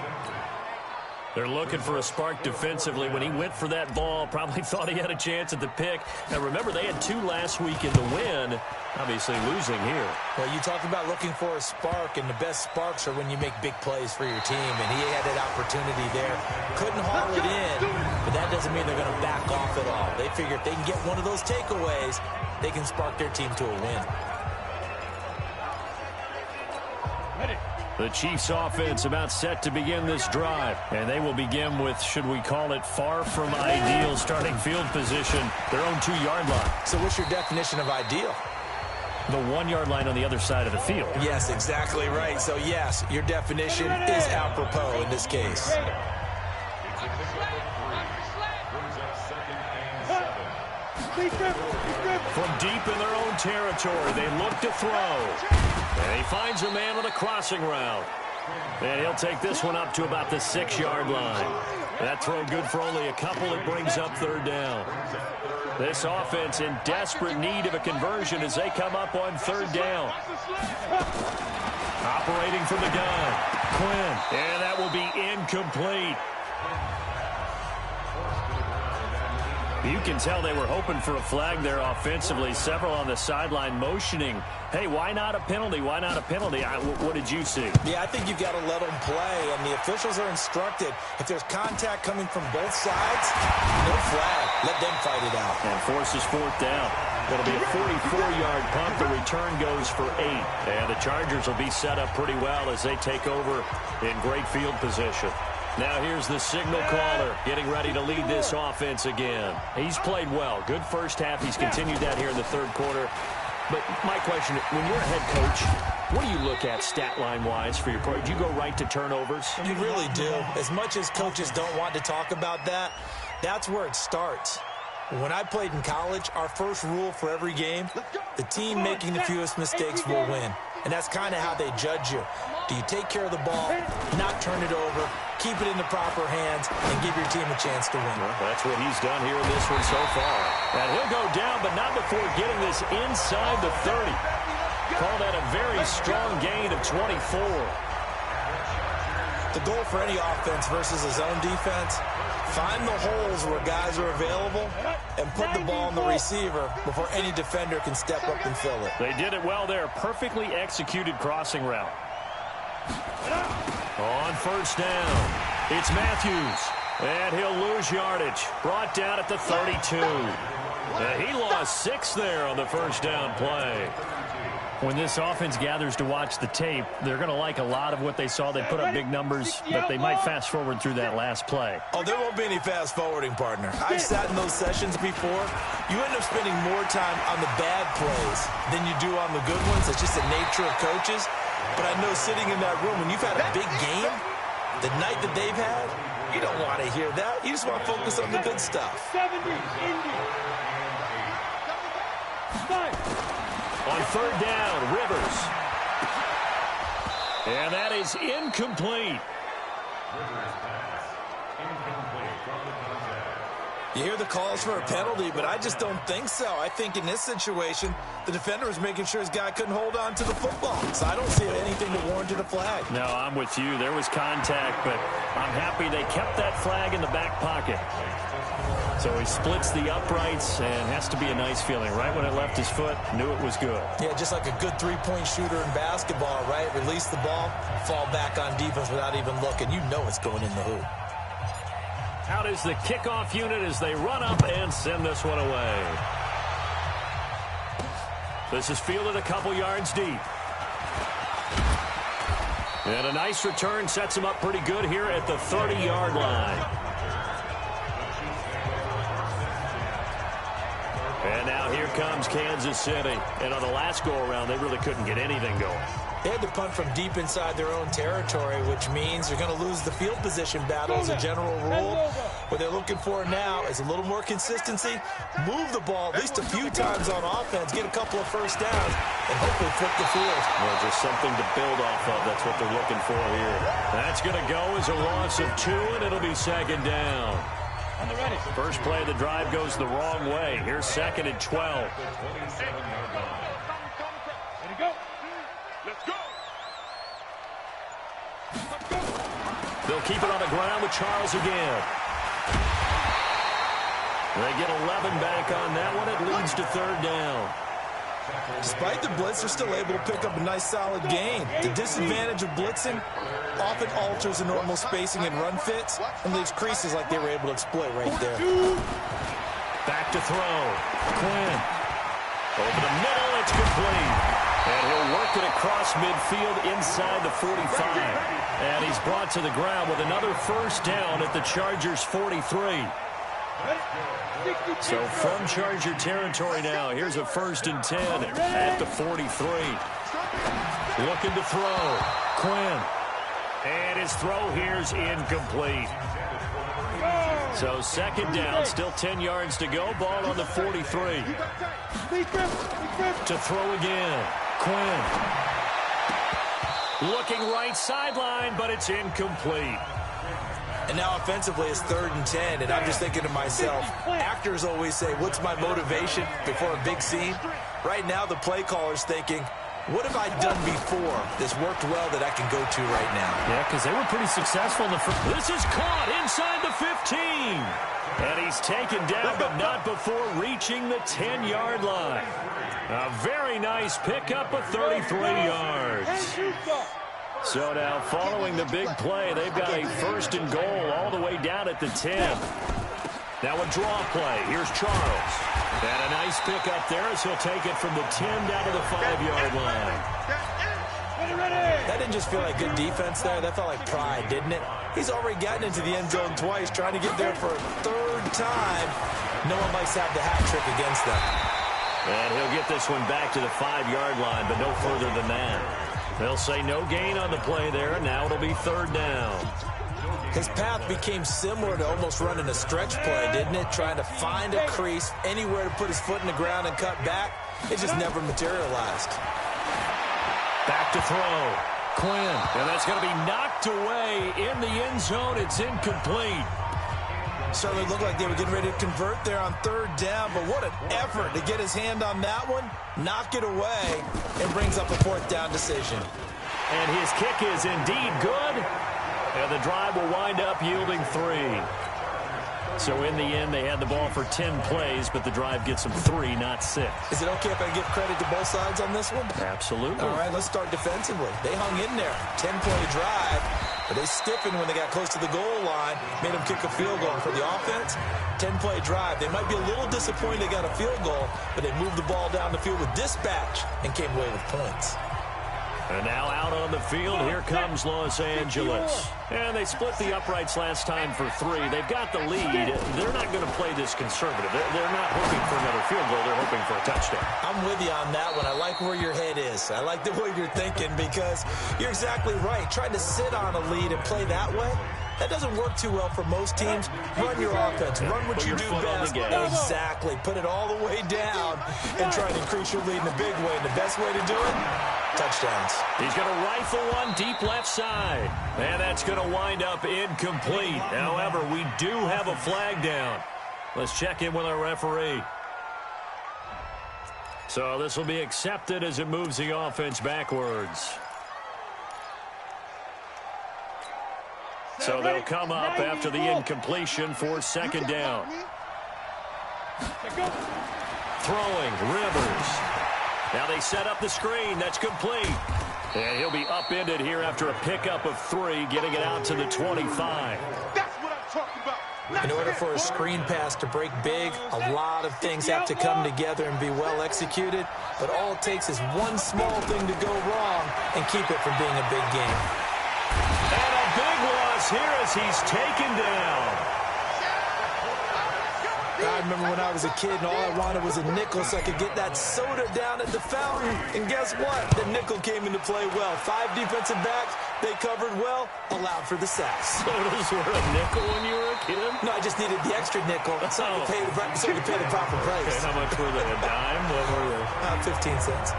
They're looking for a spark defensively. When he went for that ball, probably thought he had a chance at the pick. Now, remember, they had 2 last week in the win. Obviously losing here. Well, you talk about looking for a spark, and the best sparks are when you make big plays for your team, and he had that opportunity there. Couldn't haul it in, but that doesn't mean they're going to back off at all. They figure if they can get one of those takeaways, they can spark their team to a win. The Chiefs offense about set to begin this drive. And they will begin with, should we call it, far from ideal starting field position, their own 2-yard line. So what's your definition of ideal? The 1-yard line on the other side of the field. Yes, exactly right. So yes, your definition is apropos in this case. From deep in their own territory, they look to throw. And he finds a man on a crossing route. And he'll take this one up to about the 6-yard line. That throw good for only a couple. It brings up 3rd down. This offense in desperate need of a conversion as they come up on 3rd down. Operating from the gun. Quinn. And that will be incomplete. You can tell they were hoping for a flag there offensively. Several on the sideline motioning, hey, why not a penalty? Why not a penalty? What did you see? Yeah, I think you've got to let them play, and the officials are instructed. If there's contact coming from both sides, no flag. Let them fight it out. And forces 4th down. It'll be a 44-yard punt. The return goes for 8. And the Chargers will be set up pretty well as they take over in great field position. Now here's the signal caller getting ready to lead this offense again. He's played well. Good first half. He's continued that here in the 3rd quarter. But my question, when you're a head coach, what do you look at stat line-wise for your pro? Do you go right to turnovers? You really do. As much as coaches don't want to talk about that, that's where it starts. When I played in college, our first rule for every game, the team making the fewest mistakes will win. And that's kind of how they judge you. Do you take care of the ball, not turn it over, keep it in the proper hands, and give your team a chance to win? Well, that's what he's done here in this one so far. And he'll go down, but not before getting this inside the 30. Call that a very strong gain of 24. The goal for any offense versus a zone defense, find the holes where guys are available and put the ball on the receiver before any defender can step up and fill it. They did it well there. Perfectly executed crossing route. On 1st down, it's Matthews. And he'll lose yardage. Brought down at the 32. And he lost 6 there on the 1st down play. When this offense gathers to watch the tape, they're going to like a lot of what they saw. They put up big numbers, but they might fast forward through that last play. Oh, there won't be any fast forwarding, partner. I've sat in those sessions before. You end up spending more time on the bad plays than you do on the good ones. It's just the nature of coaches. But I know sitting in that room, when you've had a big game, the night that they've had, you don't want to hear that. You just want to focus on the good stuff. 70, Indy. On 3rd down, Rivers. And that is incomplete. You hear the calls for a penalty, but I just don't think so. I think in this situation, the defender was making sure his guy couldn't hold on to the football. So I don't see anything to warrant a flag. No, I'm with you. There was contact, but I'm happy they kept that flag in the back pocket. So he splits the uprights and has to be a nice feeling. Right when it left his foot, knew it was good. Yeah, just like a good 3-point shooter in basketball, right? Release the ball, fall back on defense without even looking. You know it's going in the hoop. Out is the kickoff unit as they run up and send this one away. This is fielded a couple yards deep. And a nice return sets him up pretty good here at the 30-yard line. And now here comes Kansas City. And on the last go-around, they really couldn't get anything going. They had to punt from deep inside their own territory, which means they're going to lose the field position battle as a general rule. What they're looking for now is a little more consistency, move the ball at least a few times on offense, get a couple of first downs, and hopefully flip the field. Well, just something to build off of. That's what they're looking for here. That's going to go as a loss of 2, and it'll be 2nd down. First play of the drive goes the wrong way. Here's 2nd and 12. They'll keep it on the ground with Charles again. They get 11 back on that one. It leads to 3rd down. Despite the blitz, they're still able to pick up a nice solid gain. The disadvantage of blitzing often alters the normal spacing and run fits and leaves creases like they were able to exploit right there. Back to throw. Quinn. Over the middle, it's complete. And he'll work it across midfield inside the 45. And he's brought to the ground with another first down at the Chargers' 43. So from Charger territory now, here's a 1st and 10 at the 43. Looking to throw. Quinn. And his throw here's incomplete. So 2nd down, still 10 yards to go. Ball on the 43. To throw again. Quinn. Looking right sideline, but it's incomplete. And now offensively it's 3rd and 10, and I'm just thinking to myself, actors always say, what's my motivation before a big scene? Right now the play caller's thinking, what have I done before that's worked well that I can go to right now? Yeah, because they were pretty successful in the first. This is caught inside the 15. And he's taken down, but not before reaching the 10-yard line. A very nice pickup of 33 yards. So now following the big play, they've got a 1st and goal all the way down at the 10. Now a draw play. Here's Charles. And a nice pickup there as he'll take it from the 10 down to the 5-yard line. That didn't just feel like good defense there. That felt like pride, didn't it? He's already gotten into the end zone twice, trying to get there for a 3rd time. No one likes to have the hat trick against them. And he'll get this one back to the 5-yard line, but no further than that. They'll say no gain on the play there, and now it'll be 3rd down. His path became similar to almost running a stretch play, didn't it? Trying to find a crease, anywhere to put his foot in the ground and cut back. It just never materialized. Back to throw. Quinn. And that's going to be knocked away in the end zone. It's incomplete. Certainly looked like they were getting ready to convert there on 3rd down, but what an effort to get his hand on that one, knock it away, and brings up a 4th down decision. And his kick is indeed good. And the drive will wind up yielding 3. So in the end, they had the ball for 10 plays, but the drive gets them 3, not 6. Is it okay if I give credit to both sides on this one? Absolutely. All right, let's start defensively. They hung in there. 10-play drive, but they stiffened when they got close to the goal line, made them kick a field goal. For the offense, 10-play drive. They might be a little disappointed they got a field goal, but they moved the ball down the field with dispatch and came away with points. And now out on the field, here comes Los Angeles. And they split the uprights last time for 3. They've got the lead. They're not going to play this conservative. They're not hoping for another field goal. They're hoping for a touchdown. I'm with you on that one. I like where your head is. I like the way you're thinking because you're exactly right. Trying to sit on a lead and play that way, that doesn't work too well for most teams. Run your offense. Run what you do best. Exactly. Put it all the way down and try to increase your lead in a big way. And the best way to do it, touchdowns. He's going to rifle one deep left side. And that's going to wind up incomplete. However, we do have a flag down. Let's check in with our referee. So this will be accepted as it moves the offense backwards. So they'll come up after the incompletion for 2nd down. Throwing, Rivers. Now they set up the screen. That's complete. And he'll be upended here after a pickup of 3, getting it out to the 25. That's what I'm talking about. In order for a screen pass to break big, a lot of things have to come together and be well executed. But all it takes is one small thing to go wrong and keep it from being a big game. And a big loss here as he's taken down. I remember when I was a kid and all I wanted was a nickel so I could get that soda down at the fountain. And guess what? The nickel came into play well. 5 defensive backs, they covered well, allowed for the sacks. Sodas were a nickel when you were a kid? No, I just needed the extra nickel so I could pay the proper price. And how much were they? A dime? What were they? 15 cents.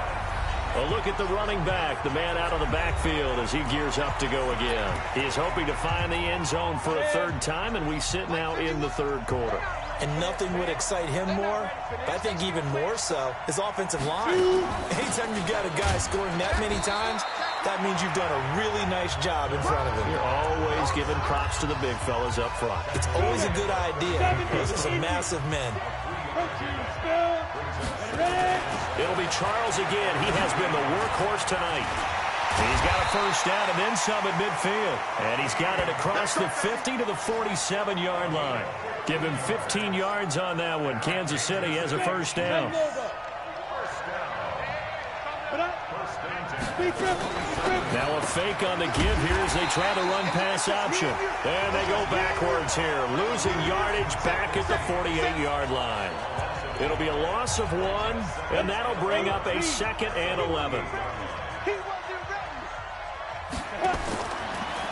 A look at the running back, the man out of the backfield as he gears up to go again. He is hoping to find the end zone for a 3rd time, and we sit now in the 3rd quarter. And nothing would excite him more, but I think even more so, his offensive line. Anytime you've got a guy scoring that many times, that means you've done a really nice job in front of him. You're always giving props to the big fellas up front. It's always a good idea. Those are some massive men. It'll be Charles again. He has been the workhorse tonight. He's got a 1st down and then some at midfield. And he's got it across the 50 to the 47-yard line. Give him 15 yards on that one. Kansas City has a 1st down. Now a fake on the give here as they try to run pass option. And they go backwards here, losing yardage back at the 48-yard line. It'll be a loss of 1, and that'll bring up a 2nd and 11.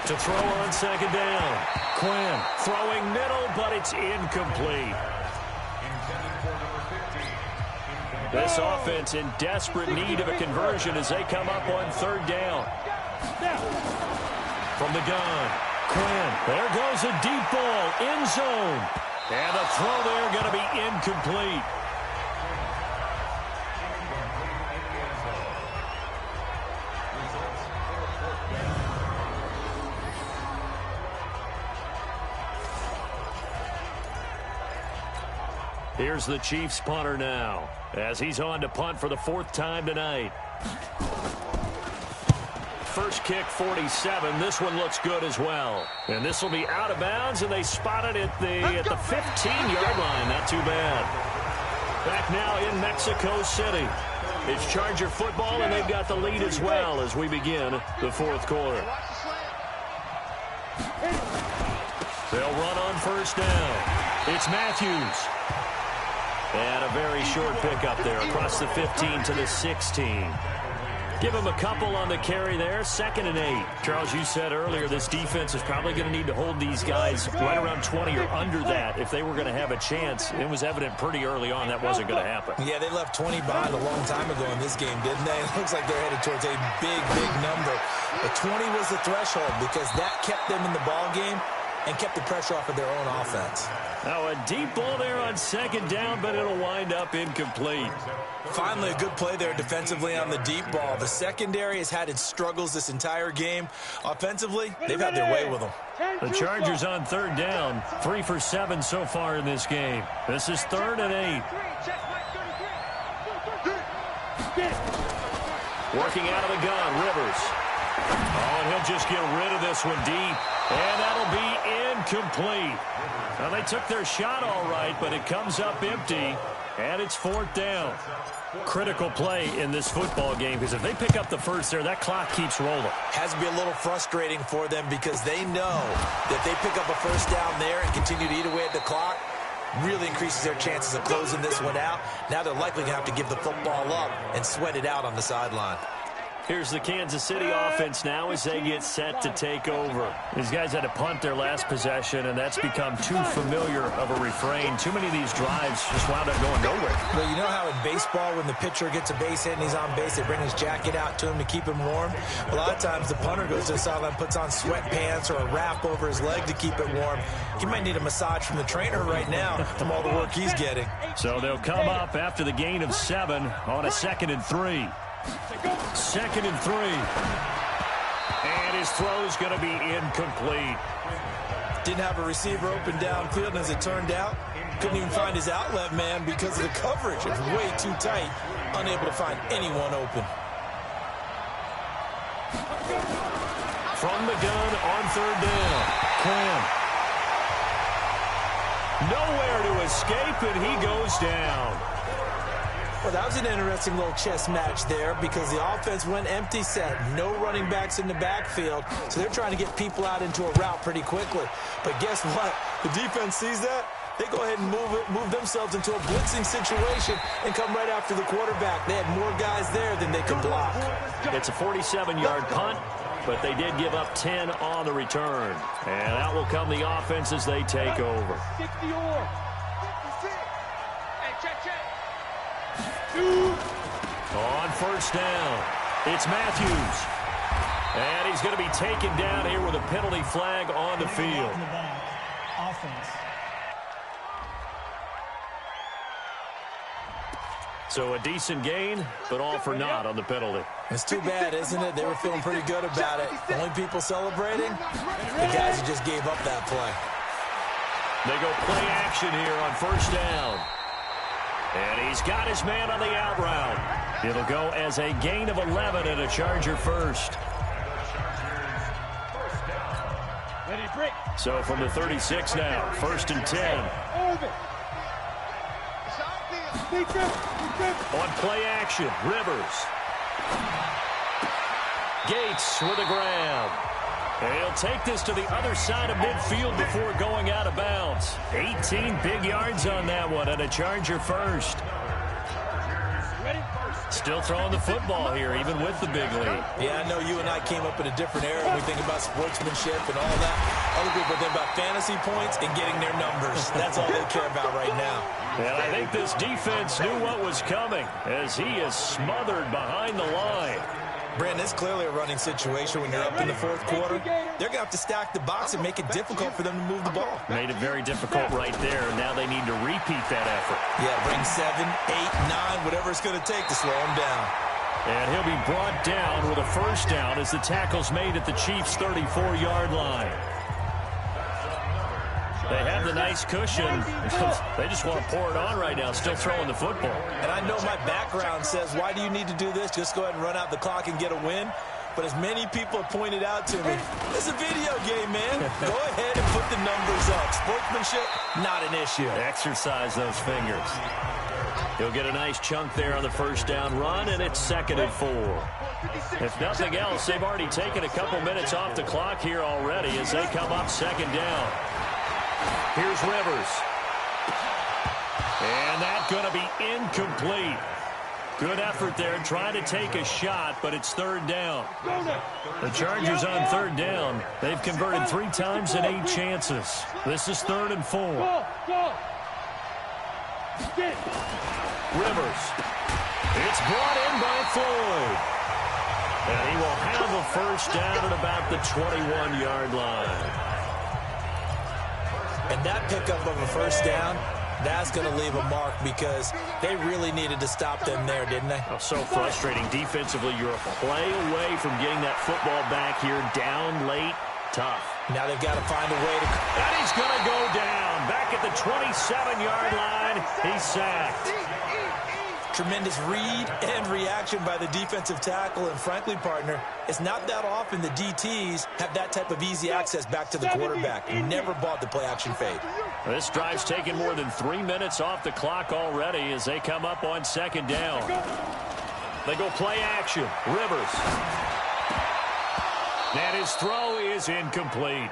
To throw on 2nd down. Quinn throwing middle, but it's incomplete. This offense in desperate need of a conversion as they come up on 3rd down. From the gun, Quinn. There goes a deep ball, end zone. And the throw there going to be incomplete. Here's the Chiefs punter now as he's on to punt for the 4th time tonight. First kick, 47. This one looks good as well. And this will be out of bounds, and they spot it at the 15-yard line. Not too bad. Back now in Mexico City. It's Charger football, and they've got the lead as well as we begin the 4th quarter. They'll run on 1st down. It's Matthews. And a very short pickup there across the 15 to the 16. Give him a couple on the carry there. 2nd and 8. Charles, you said earlier this defense is probably going to need to hold these guys right around 20 or under that if they were going to have a chance. It was evident pretty early on that wasn't going to happen. Yeah, they left 20 behind a long time ago in this game, didn't they? It looks like they're headed towards a big, big number. But 20 was the threshold because that kept them in the ball game and kept the pressure off of their own offense. Now a deep ball there on 2nd down, but it'll wind up incomplete. Finally, a good play there defensively on the deep ball. The secondary has had its struggles this entire game. Offensively, they've had their way with them. The Chargers on 3rd down, 3 for 7 so far in this game. This is 3rd and 8. Working out of the gun, Rivers. Oh, and he'll just get rid of this one deep. And that'll be incomplete. Now, they took their shot all right, but it comes up empty, and it's 4th down. Critical play in this football game, because if they pick up the first there, that clock keeps rolling. Has to be a little frustrating for them because they know that they pick up a 1st down there and continue to eat away at the clock, really increases their chances of closing this one out. Now they're likely going to have to give the football up and sweat it out on the sideline. Here's the Kansas City offense now as they get set to take over. These guys had to punt their last possession, and that's become too familiar of a refrain. Too many of these drives just wound up going nowhere. Well, you know how in baseball when the pitcher gets a base hit and he's on base, they bring his jacket out to him to keep him warm? A lot of times the punter goes to the sideline, puts on sweatpants or a wrap over his leg to keep it warm. He might need a massage from the trainer right now from all the work he's getting. So they'll come up after the gain of 7 on a 2nd and 3. 2nd and 3. And his throw's going to be incomplete. Didn't have a receiver open downfield, and as it turned out, couldn't even find his outlet man because of the coverage. It was way too tight, unable to find anyone open. From the gun on 3rd down. Quinn. Nowhere to escape, and he goes down. Well, that was an interesting little chess match there because the offense went empty set. No running backs in the backfield, so they're trying to get people out into a route pretty quickly. But guess what? The defense sees that. They go ahead and move themselves into a blitzing situation and come right after the quarterback. They had more guys there than they could block. It's a 47-yard punt, but they did give up 10 on the return. And out will come the offense as they take over. On 1st down, it's Matthews. And he's going to be taken down here with a penalty flag on the field. Offense. So a decent gain, but all for naught on the penalty. It's too bad, isn't it? They were feeling pretty good about it. The only people celebrating, the guys who just gave up that play. They go play action here on 1st down. And he's got his man on the out route. It'll go as a gain of 11 and a Charger first. So from the 36 now, 1st and 10. On play action, Rivers. Gates with a grab. And he'll take this to the other side of midfield before going out of bounds. 18 big yards on that one, and a Charger first. Still throwing the football here, even with the big lead. Yeah, I know you and I came up in a different era. We think about sportsmanship and all that. Other people think about fantasy points and getting their numbers. That's all they care about right now. And I think this defense knew what was coming as he is smothered behind the line. Brandon, it's clearly a running situation when you're up in the fourth quarter. They're going to have to stack the box and make it difficult for them to move the ball. Made it very difficult right there. Now they need to repeat that effort. Yeah, bring 7, 8, 9, whatever it's going to take to slow him down. And he'll be brought down with a first down as the tackle's made at the Chiefs' 34-yard line. They have the nice cushion. They just want to pour it on right now, still throwing the football. And I know my background says, why do you need to do this? Just go ahead and run out the clock and get a win. But as many people have pointed out to me, it's a video game, man. Go ahead and put the numbers up. Sportsmanship, not an issue. Exercise those fingers. He'll get a nice chunk there on the first down run, and it's 2nd and 4. If nothing else, they've already taken a couple minutes off the clock here already as they come up 2nd down. Here's Rivers. And that's going to be incomplete. Good effort there, trying to take a shot, but it's 3rd down. The Chargers on 3rd down. They've converted 3 times in 8 chances. This is 3rd and 4. Rivers. It's brought in by Floyd. And he will have a first down at about the 21-yard line. And that pickup of a first down, that's going to leave a mark because they really needed to stop them there, didn't they? Oh, so frustrating. Defensively, you're a play away from getting that football back here down late. Tough. Now they've got to find a way to... And he's going to go down. Back at the 27-yard line, he's sacked. Tremendous read and reaction by the defensive tackle. And frankly, partner, it's not that often the DTs have that type of easy access back to the quarterback. Never bought the play-action fade. This drive's taken more than 3 minutes off the clock already as they come up on 2nd down. They go play action. Rivers. And his throw is incomplete.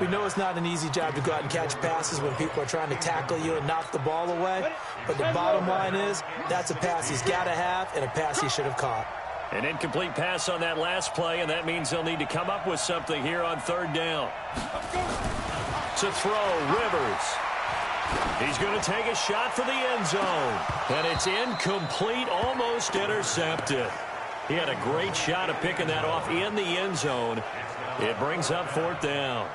We know it's not an easy job to go out and catch passes when people are trying to tackle you and knock the ball away. But the bottom line is, that's a pass he's got to have and a pass he should have caught. An incomplete pass on that last play, and that means they'll need to come up with something here on 3rd down. To throw, Rivers. He's going to take a shot for the end zone. And it's incomplete, almost intercepted. He had a great shot at picking that off in the end zone. It brings up 4th down.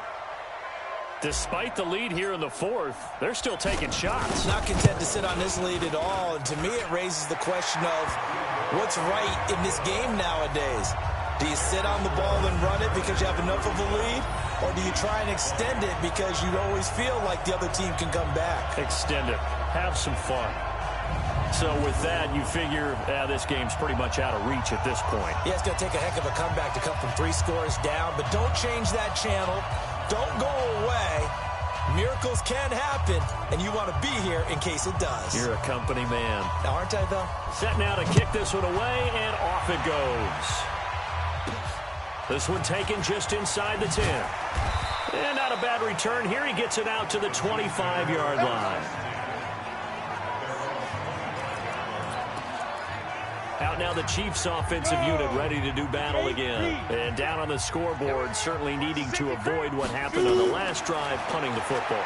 Despite the lead here in the 4th, they're still taking shots. Not content to sit on this lead at all. And to me, it raises the question of what's right in this game nowadays. Do you sit on the ball and run it because you have enough of a lead? Or do you try and extend it because you always feel like the other team can come back? Extend it. Have some fun. So with that, you figure this game's pretty much out of reach at this point. Yeah, it's going to take a heck of a comeback to come from 3 scores down. But don't change that channel. Don't go away. Miracles can happen, and you want to be here in case it does. You're a company man. Now, aren't I, though? Set now to kick this one away, and off it goes. This one taken just inside the 10. And not a bad return here. He gets it out to the 25-yard line. Out now the Chiefs offensive unit ready to do battle again. And down on the scoreboard, certainly needing to avoid what happened on the last drive, punting the football.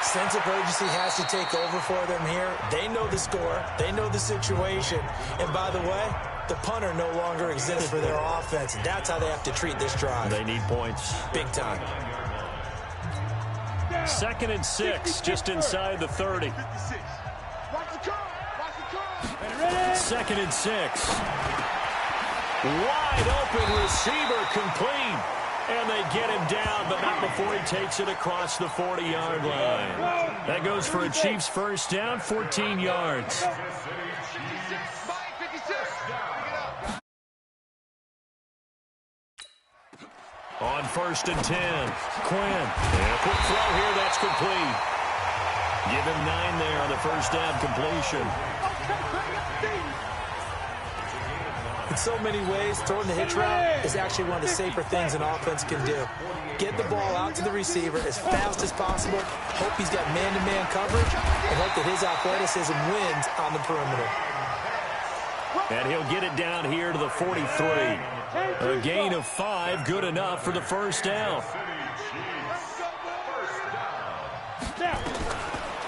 Sense of urgency has to take over for them here. They know the score. They know the situation. And by the way, the punter no longer exists for their offense. That's how they have to treat this drive. They need points. Big time. 2nd and 6, just inside the 30. 2nd and 6. Wide open receiver complete. And they get him down, but not before he takes it across the 40-yard line. That goes for a Chiefs first down, 14 yards. On 1st and 10, Quinn. And a quick throw here, that's complete. Give him 9 there on the first down completion. In so many ways, throwing the hitch route is actually one of the safer things an offense can do. Get the ball out to the receiver as fast as possible, hope he's got man-to-man coverage, and hope that his athleticism wins on the perimeter. And he'll get it down here to the 43. A gain of 5, good enough for the first down.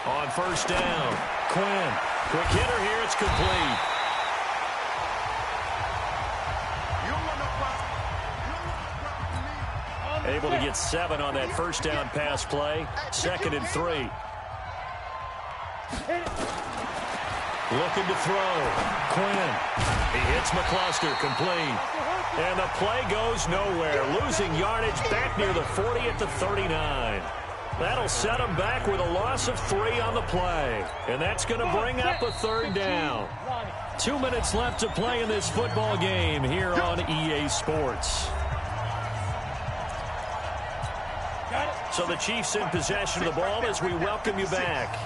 On first down, Quinn. Quick hitter here, it's complete. Able to get 7 on that first down pass play. 2nd and 3. Looking to throw. Quinn. He hits McCluster, complete. And the play goes nowhere. Losing yardage back near the 40 at the 39. That'll set him back with a loss of 3 on the play. And that's going to bring up a 3rd down. 2 minutes left to play in this football game here on EA Sports. So the Chiefs in possession of the ball as we welcome you back.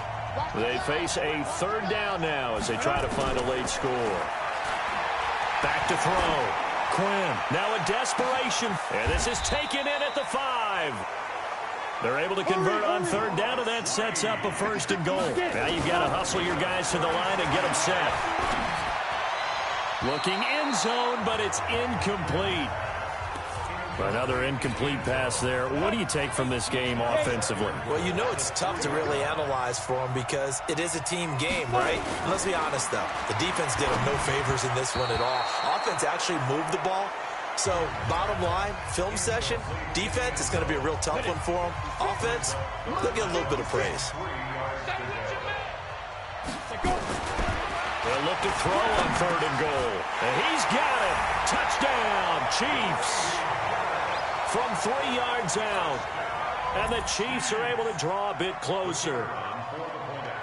They face a 3rd down now as they try to find a late score. Back to throw. Quinn, now a desperation. And this is taken in at the 5. They're able to convert on 3rd down, and that sets up a 1st and goal. Now you've got to hustle your guys to the line and get them set. Looking end zone, but it's incomplete. Another incomplete pass there. What do you take from this game offensively? Well, you know it's tough to really analyze for them because it is a team game, right? And let's be honest, though. The defense did them no favors in this one at all. Offense actually moved the ball. So, bottom line, film session, defense is going to be a real tough one for them. Offense, they'll get a little bit of praise. They'll look to throw on 3rd and goal. And he's got it. Touchdown, Chiefs. From 3 yards out. And the Chiefs are able to draw a bit closer.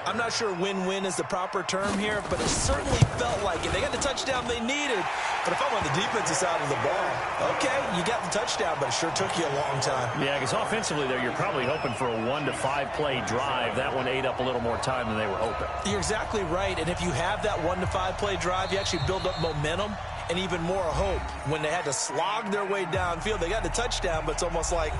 I'm not sure win-win is the proper term here, but it certainly felt like it. They got the touchdown they needed. But if I'm on the defensive side of the ball, okay, you got the touchdown, but it sure took you a long time. Yeah, because offensively, there, you're probably hoping for a 1 to 5 play drive. That one ate up a little more time than they were hoping. You're exactly right. And if you have that 1 to 5 play drive, you actually build up momentum and even more hope. When they had to slog their way downfield, they got the touchdown, but it's almost like,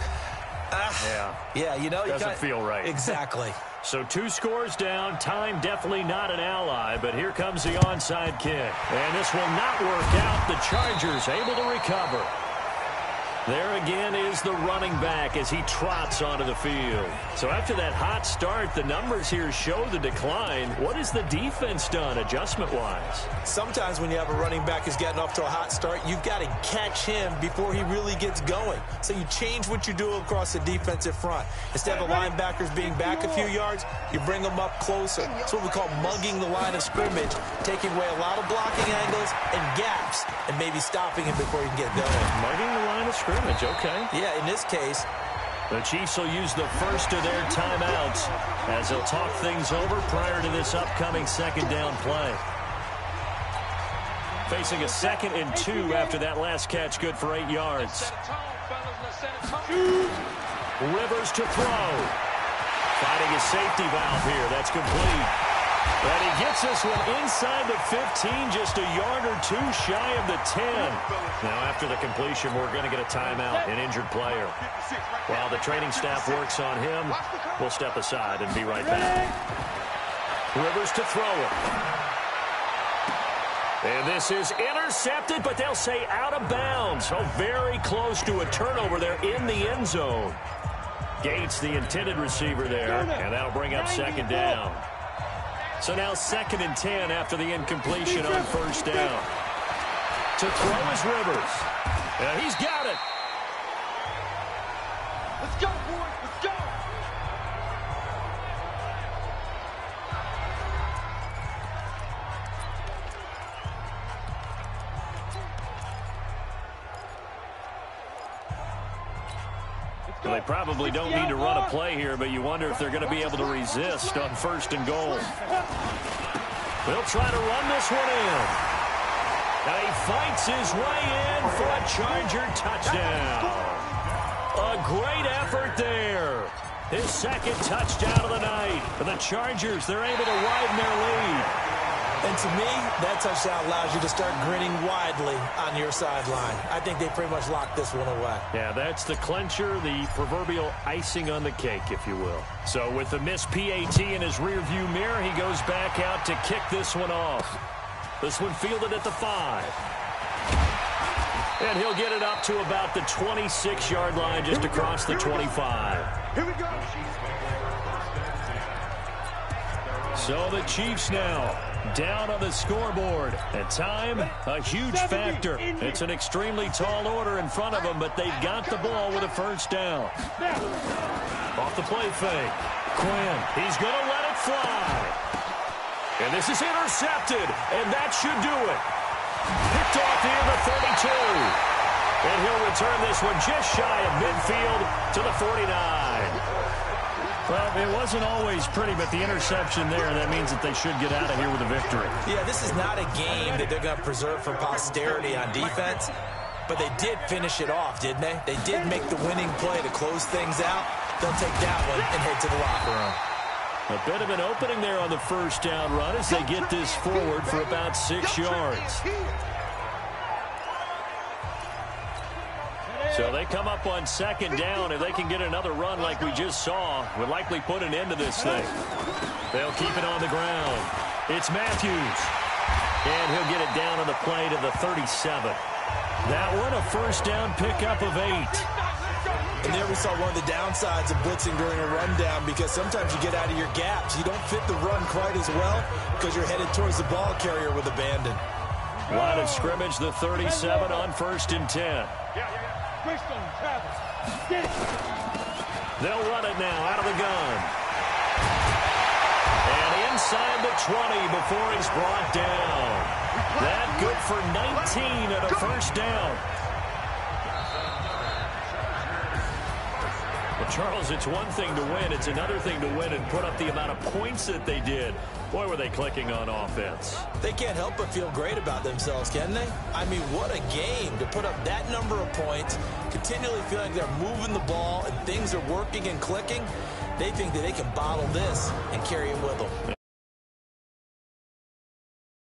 yeah, you know, doesn't feel right. Exactly. So 2 scores down. Time definitely not an ally, but here comes the onside kick. And this will not work out. The Chargers able to recover. There again is the running back as he trots onto the field. So after that hot start, the numbers here show the decline. What has the defense done adjustment-wise? Sometimes when you have a running back who's getting off to a hot start, you've got to catch him before he really gets going. So you change what you do across the defensive front. Instead of the linebackers being back a few yards, you bring them up closer. It's what we call mugging the line of scrimmage, taking away a lot of blocking angles and gaps, and maybe stopping him before he can get going. Mugging the line of scrimmage. Okay. Yeah, in this case, the Chiefs will use the first of their timeouts as they'll talk things over prior to this upcoming 2nd down play. Facing a 2nd and 2 after that last catch, good for 8 yards. Rivers to throw. Finding a safety valve here. That's complete. And he gets this one inside the 15, just a yard or 2 shy of the 10. Now, after the completion, we're going to get a timeout, an injured player. While the training staff works on him, we'll step aside and be right back. Rivers to throw it. And this is intercepted, but they'll say out of bounds. So very close to a turnover there in the end zone. Gates, the intended receiver there, and that'll bring up 2nd down. So now 2nd and 10 after the incompletion on 1st down. To throw is Rivers. And he's got it. Let's go, boys. Let's go. Well, they probably don't need to run a play here, but you wonder if they're going to be able to resist on 1st and goal. They'll try to run this one in. Now he fights his way in for a Charger touchdown. A great effort there. His 2nd touchdown of the night. For the Chargers, they're able to widen their lead. And to me, that touchdown allows you to start grinning widely on your sideline. I think they pretty much locked this one away. Yeah, that's the clincher, the proverbial icing on the cake, if you will. So with the missed PAT in his rearview mirror, he goes back out to kick this one off. This one fielded at the 5. And he'll get it up to about the 26-yard line, just across the 25. Here we go. So the Chiefs now down on the scoreboard. And time, a huge factor. It's an extremely tall order in front of them, but they've got the ball with a first down. Off the play fake. Quinn, he's going to let it fly. And this is intercepted, and that should do it. Picked off near the 32. And he'll return this one just shy of midfield to the 49. Well, it wasn't always pretty, but the interception there, that means that they should get out of here with a victory. Yeah, this is not a game that they're going to preserve for posterity on defense, but they did finish it off, didn't they? They did make the winning play to close things out. They'll take that one and head to the locker room. A bit of an opening there on the first down run as they get this forward for about 6 yards. So they come up on second down. If they can get another run like we just saw, would likely put an end to this thing. They'll keep it on the ground. It's Matthews. And he'll get it down on the play to the 37. That one, a first down pickup of 8. And there we saw one of the downsides of blitzing during a rundown, because sometimes you get out of your gaps. You don't fit the run quite as well because you're headed towards the ball carrier with abandon. Line of scrimmage, the 37 on 1st and 10. They'll run it now out of the gun. And inside the 20 before he's brought down. That good for 19 and a first down. Well, Charles, it's one thing to win. It's another thing to win and put up the amount of points that they did. Boy, were they clicking on offense. They can't help but feel great about themselves, can they? I mean, what a game to put up that number of points, continually feeling they're moving the ball and things are working and clicking. They think that they can bottle this and carry it with them.